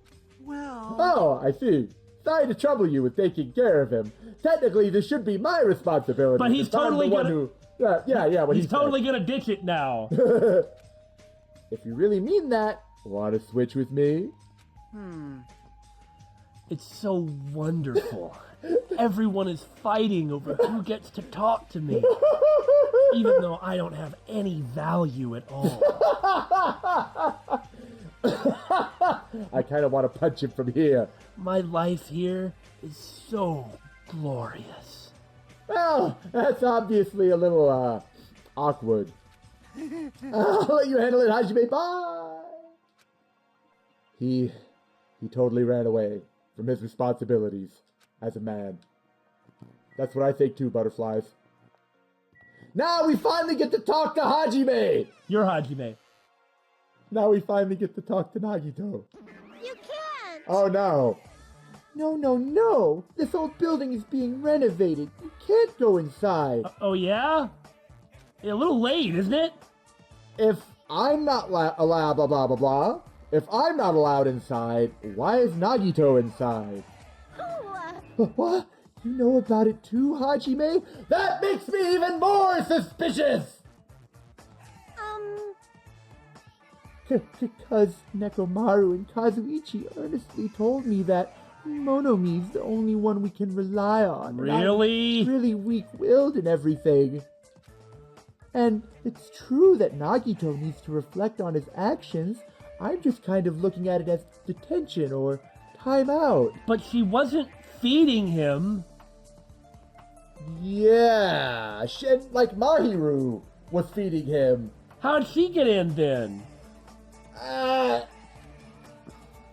Well... Oh, I see. Sorry to trouble you with taking care of him. Technically, this should be my responsibility. But he's since I'm totally the one gonna- who... Yeah, what He's he said. totally gonna ditch it now. If you really mean that, want to switch with me? It's so wonderful. Everyone is fighting over who gets to talk to me, even though I don't have any value at all. I kind of want to punch him from here. My life here is so glorious. Well, that's obviously a little, awkward. I'll let you handle it, Hajime. Bye! He totally ran away from his responsibilities as a man. That's what I think too, butterflies. Now we finally get to talk to Hajime! You're Hajime. Now we finally get to talk to Nagito. You can't! Oh no. No. This old building is being renovated. You can't go inside. Oh yeah? A little late, isn't it? If I'm not allowed, blah, blah, blah, blah. If I'm not allowed inside, why is Nagito inside? What? You know about it too, Hajime? That makes me even more suspicious! Because Nekomaru and Kazuichi earnestly told me that Monomi's the only one we can rely on. and I'm Really? really weak-willed and everything. And it's true that Nagito needs to reflect on his actions. I'm just kind of looking at it as detention or time out. But she wasn't feeding him. Yeah, shit, like Mahiru was feeding him. How'd she get in then?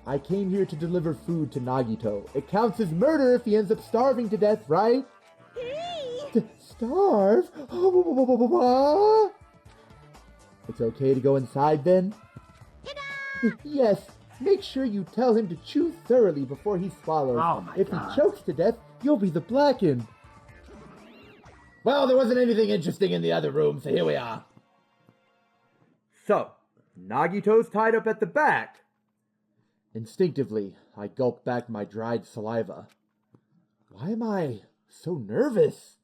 I came here to deliver food to Nagito. It counts as murder if he ends up starving to death, right? Hey! Starve? It's okay to go inside then? Ta-da! Yes, make sure you tell him to chew thoroughly before he swallows. Oh my if God. he chokes to death, you'll be the blackened. Well, there wasn't anything interesting in the other room, so here we are. So, Nagito's tied up at the back. Instinctively, I gulped back my dried saliva. Why am I so nervous?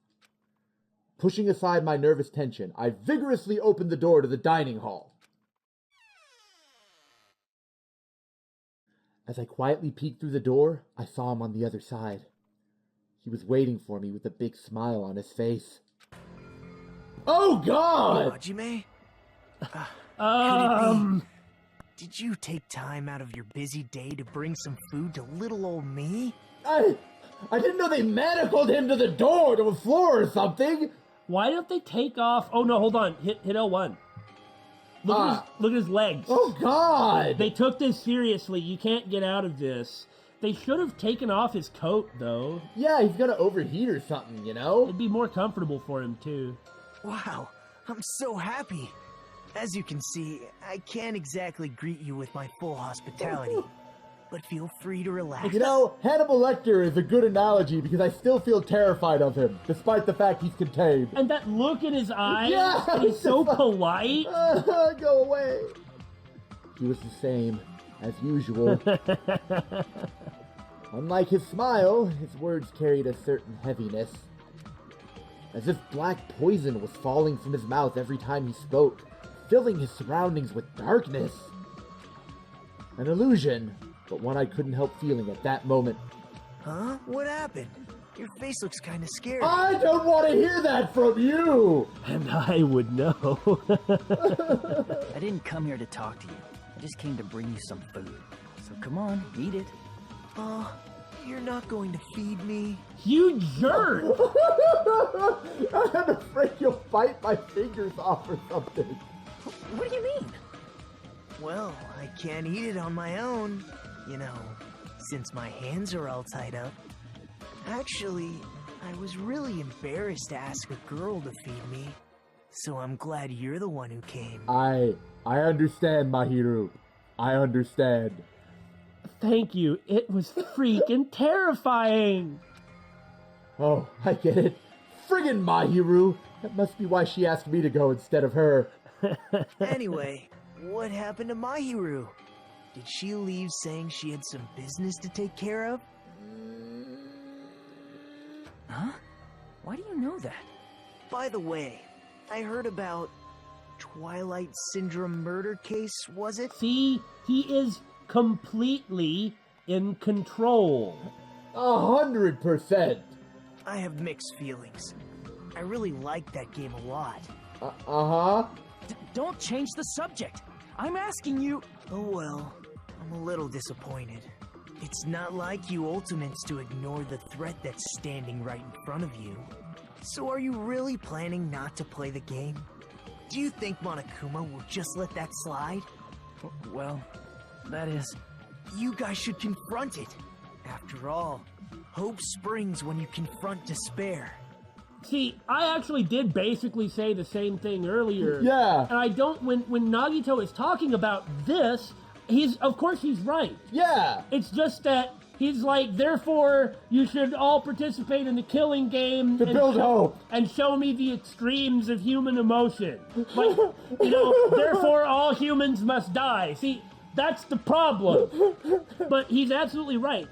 Pushing aside my nervous tension, I vigorously opened the door to the dining hall. As I quietly peeked through the door, I saw him on the other side. He was waiting for me with a big smile on his face. Oh, God! Hajime? Did you take time out of your busy day to bring some food to little old me? I didn't know they manacled him to the door to a floor or something! Why don't they take off? Oh no, hold on. Hit L1. Look at his legs. Oh, God! They took this seriously. You can't get out of this. They should have taken off his coat, though. Yeah, he's gonna overheat or something, you know? It'd be more comfortable for him, too. Wow, I'm so happy. As you can see, I can't exactly greet you with my full hospitality, but feel free to relax. You know, Hannibal Lecter is a good analogy because I still feel terrified of him, despite the fact he's contained. And that look in his eyes, Yeah, and he's so polite. Go away. He was the same, as usual. Unlike his smile, his words carried a certain heaviness. As if black poison was falling from his mouth every time he spoke, filling his surroundings with darkness. An illusion, but one I couldn't help feeling at that moment. Huh? What happened? Your face looks kind of scared. I don't want to hear that from you! And I would know. I didn't come here to talk to you. I just came to bring you some food. So come on, eat it. Oh, you're not going to feed me? You jerk! I'm afraid you'll bite my fingers off or something. What do you mean? Well, I can't eat it on my own, you know, since my hands are all tied up. Actually, I was really embarrassed to ask a girl to feed me, so I'm glad you're the one who came. I understand, Mahiru. I understand. Thank you. It was freaking terrifying. Oh, I get it. Friggin' Mahiru. That must be why she asked me to go instead of her. Anyway, what happened to Mahiru? Did she leave saying she had some business to take care of? Huh? Why do you know that? By the way, I heard about Twilight Syndrome murder case, was it? See, he is completely in control. 100%. I have mixed feelings. I really liked that game a lot. Uh-huh. Don't change the subject. I'm asking you. Oh well, I'm a little disappointed. It's not like you Ultimates to ignore the threat that's standing right in front of you. So are you really planning not to play the game? Do you think Monokuma will just let that slide? Well, that is. You guys should confront it. After all, hope springs when you confront despair. See, I actually did basically say the same thing earlier. Yeah. And I don't, when Nagito is talking about this, of course he's right. Yeah. It's just that he's like, therefore, you should all participate in the killing game. To build hope. And show me the extremes of human emotion. Like, you know, therefore all humans must die. See, that's the problem. But he's absolutely right.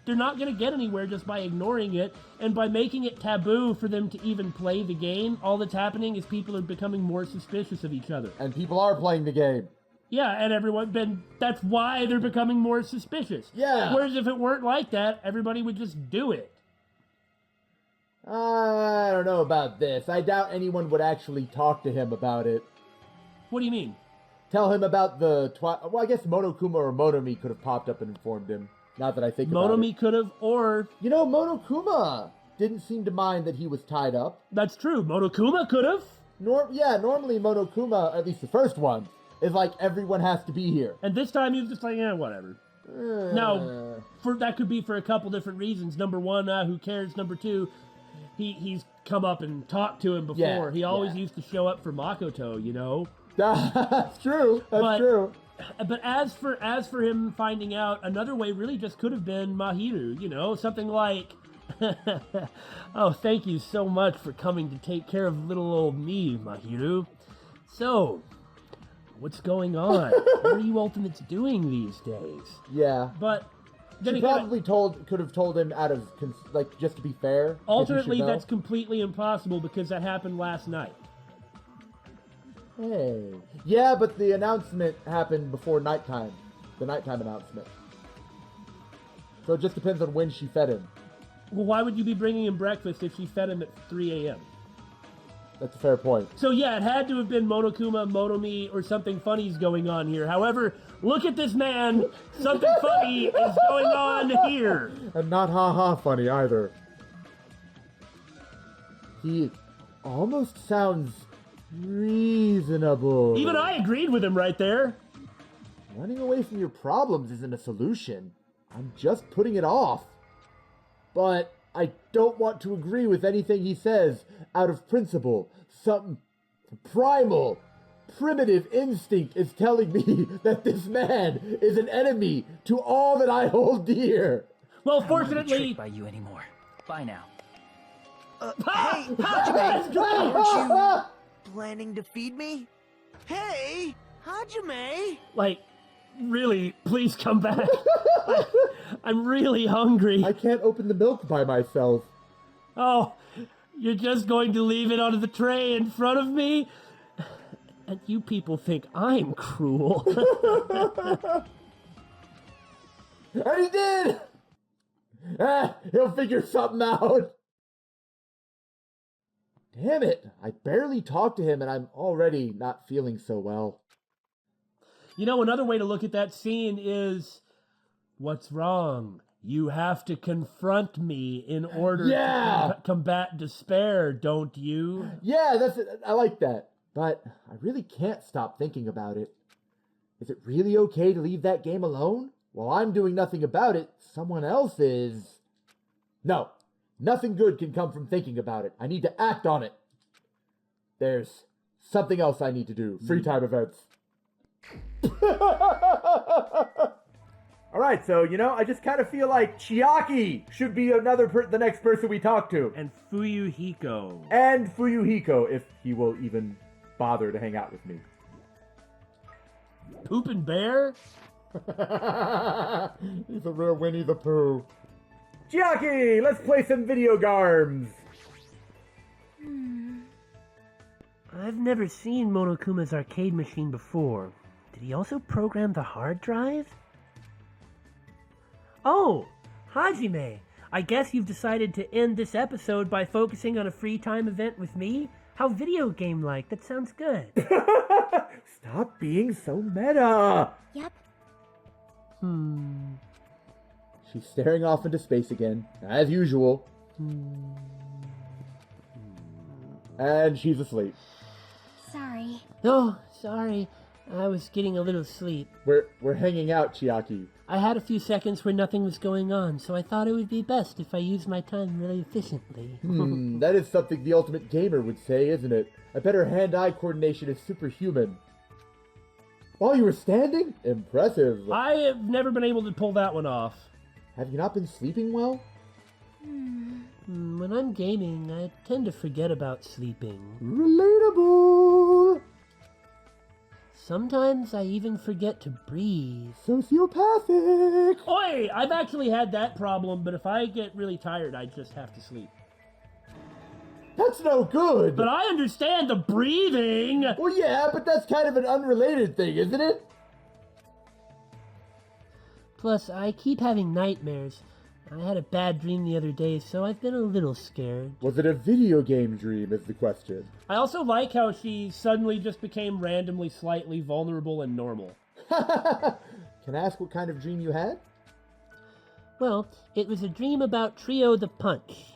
They're not going to get anywhere just by ignoring it, and by making it taboo for them to even play the game. All that's happening is people are becoming more suspicious of each other. And people are playing the game. Yeah, and that's why they're becoming more suspicious. Yeah. Whereas if it weren't like that, everybody would just do it. I don't know about this. I doubt anyone would actually talk to him about it. What do you mean? Tell him about well, I guess Monokuma or Monomi could have popped up and informed him. Now that I think about it. Monomi could have, or... You know, Monokuma didn't seem to mind that he was tied up. That's true. Monokuma could have. Normally Monokuma, at least the first one, is like, everyone has to be here. And this time he was just like, whatever. Now, that could be for a couple different reasons. Number one, who cares? Number two, he's come up and talked to him before. Yeah, he always used to show up for Makoto, you know? That's true. That's true. But as for him finding out, another way really just could have been Mahiru, you know? Something like, oh, thank you so much for coming to take care of little old me, Mahiru. So, what's going on? What are you Ultimates doing these days? Yeah. But then she probably could have told him out of, just to be fair. Alternately, that's completely impossible because that happened last night. Hey. Yeah, but the announcement happened before nighttime. The nighttime announcement. So it just depends on when she fed him. Well, why would you be bringing him breakfast if she fed him at 3 a.m.? That's a fair point. So yeah, it had to have been Monokuma, Motomi, or something funny's going on here. However, look at this man. Something funny is going on here. And not ha-ha funny either. He almost sounds reasonable. Even I agreed with him right there. Running away from your problems isn't a solution. I'm just putting it off. But I don't want to agree with anything he says out of principle. Some primal, primitive instinct is telling me that this man is an enemy to all that I hold dear. Well, I don't want to be fortunately... tricked by you anymore. Bye now. Hey, Hajime, aren't you planning to feed me? Hey, Hajime! Like, really, please come back. I'm really hungry. I can't open the milk by myself. Oh, you're just going to leave it on the tray in front of me? And you people think I'm cruel. And he did! He'll figure something out. Damn it, I barely talked to him and I'm already not feeling so well. You know, another way to look at that scene is, what's wrong? You have to confront me in order to combat despair, don't you? Yeah, that's it. I like that. But I really can't stop thinking about it. Is it really okay to leave that game alone? While I'm doing nothing about it, someone else is... No, nothing good can come from thinking about it. I need to act on it. There's something else I need to do. Free time events. Alright, so, I just kind of feel like Chiaki should be the next person we talk to. And Fuyuhiko. And Fuyuhiko, if he will even bother to hang out with me. Poopin' bear? He's a real Winnie the Pooh. Chiaki, let's play some video games. I've never seen Monokuma's arcade machine before. Did he also program the hard drive? Oh, Hajime, I guess you've decided to end this episode by focusing on a free time event with me? How video game-like, that sounds good. Stop being so meta. Yep. She's staring off into space again, as usual. And she's asleep. Sorry. Oh, sorry. I was getting a little sleep. We're hanging out, Chiaki. I had a few seconds where nothing was going on, so I thought it would be best if I used my time really efficiently. That is something the ultimate gamer would say, isn't it? I bet her hand-eye coordination is superhuman. While you were standing? Impressive. I have never been able to pull that one off. Have you not been sleeping well? When I'm gaming, I tend to forget about sleeping. Relatable. Sometimes I even forget to breathe. Sociopathic. Oi! I've actually had that problem, but if I get really tired, I just have to sleep. That's no good. But I understand the breathing! Well, yeah, but that's kind of an unrelated thing, isn't it? Plus, I keep having nightmares. I had a bad dream the other day, so I've been a little scared. Was it a video game dream, is the question. I also like how she suddenly just became randomly slightly vulnerable and normal. Can I ask what kind of dream you had? Well, it was a dream about Trio the Punch.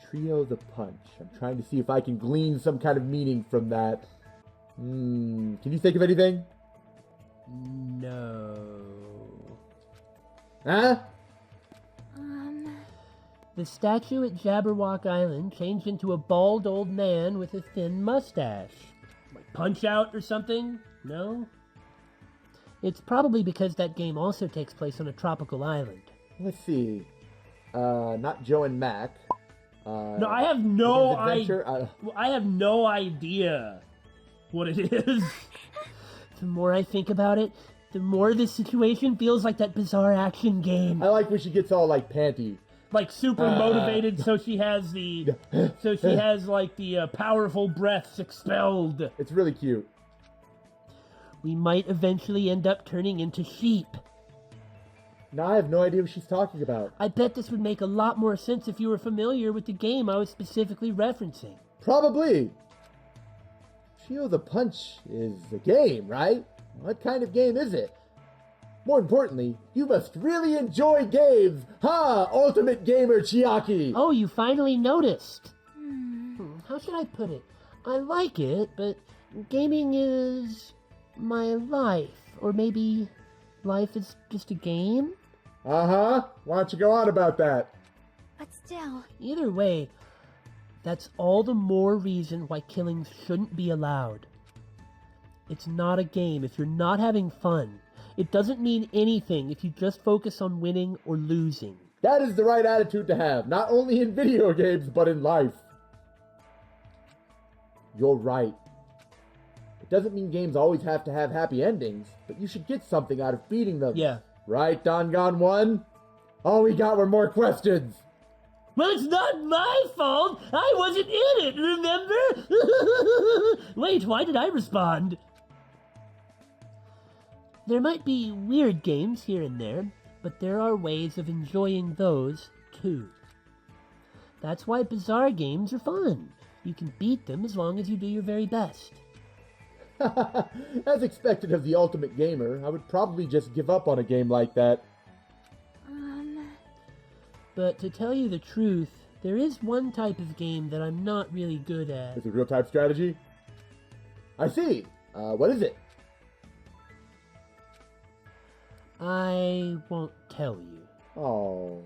Trio the Punch. I'm trying to see if I can glean some kind of meaning from that. Can you think of anything? No. Huh? The statue at Jabberwock Island changed into a bald old man with a thin mustache. Like Punch-Out or something? No? It's probably because that game also takes place on a tropical island. Let's see. Not Joe and Mac. No, I have no idea. idea. I have no idea what it is. The more I think about it, the more this situation feels like that bizarre action game. I like when she gets all like panty. Like super motivated, so she has like the powerful breaths expelled. It's really cute. We might eventually end up turning into sheep. Now I have no idea what she's talking about. I bet this would make a lot more sense if you were familiar with the game I was specifically referencing. Probably. Feel the Punch is a game, right? What kind of game is it? More importantly, you must really enjoy games! Ha! Ultimate Gamer Chiaki! Oh, you finally noticed. How should I put it? I like it, but gaming is my life. Or maybe life is just a game? Uh-huh. Why don't you go on about that? But still... Either way, that's all the more reason why killings shouldn't be allowed. It's not a game if you're not having fun. It doesn't mean anything if you just focus on winning or losing. That is the right attitude to have, not only in video games, but in life. You're right. It doesn't mean games always have to have happy endings, but you should get something out of beating them. Yeah. Right, Danganronpa? All we got were more questions. Well, it's not my fault. I wasn't in it, remember? Wait, why did I respond? There might be weird games here and there, but there are ways of enjoying those, too. That's why bizarre games are fun. You can beat them as long as you do your very best. As expected of the ultimate gamer, I would probably just give up on a game like that. But to tell you the truth, there is one type of game that I'm not really good at. Is it real-time strategy? I see. What is it? I won't tell you. Oh.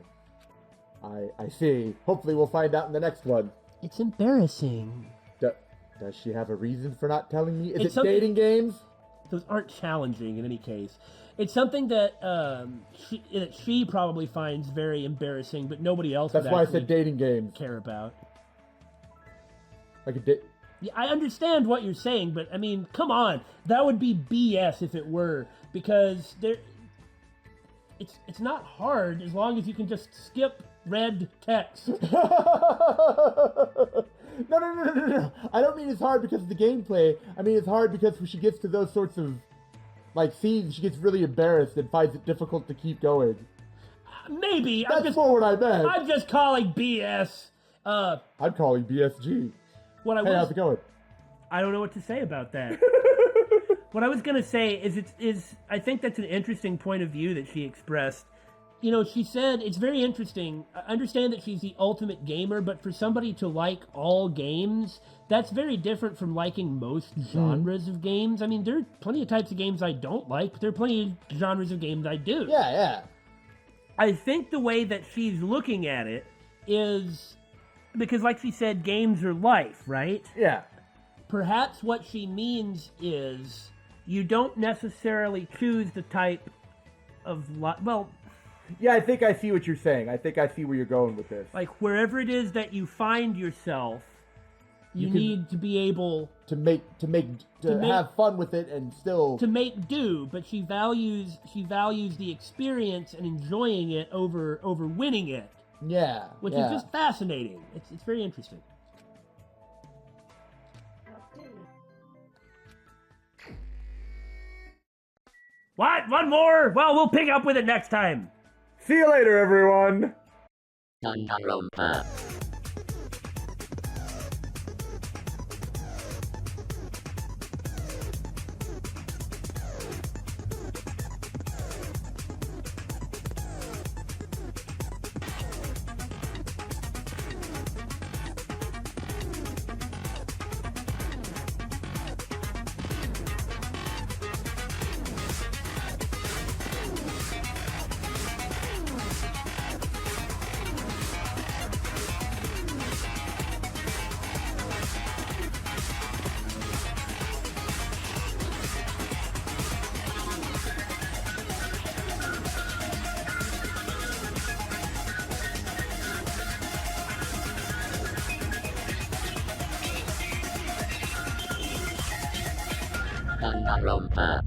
I see. Hopefully we'll find out in the next one. It's embarrassing. Does she have a reason for not telling me? Is It's it dating games? Those aren't challenging in any case. It's something that she probably finds very embarrassing, but nobody else That's would why I actually said dating games. care about. Like a date. Yeah, I understand what you're saying, but I mean, come on. That would be BS if it were, because it's not hard as long as you can just skip red text. No. I don't mean it's hard because of the gameplay. I mean it's hard because when she gets to those sorts of like scenes, she gets really embarrassed and finds it difficult to keep going. Maybe. That's more what I meant. I'm just calling BS. I'm calling BSG. Hey, how's it going? I don't know what to say about that. What I was gonna say is I think that's an interesting point of view that she expressed. You know, she said it's very interesting. I understand that she's the ultimate gamer, but for somebody to like all games, that's very different from liking most genres of games. I mean, there are plenty of types of games I don't like, but there are plenty of genres of games I do. Yeah. I think the way that she's looking at it is because, like she said, games are life, right? Yeah. Perhaps what she means is you don't necessarily choose the type of Yeah, I think I see what you're saying. I think I see where you're going with this. like wherever it is that you find yourself, you need to be able to have fun with it and still to make do. But she values the experience and enjoying it over winning it. Yeah, which is just fascinating. It's very interesting. What? One more? Well, we'll pick up with it next time. See you later, everyone. Danganronpa. Danganronpa.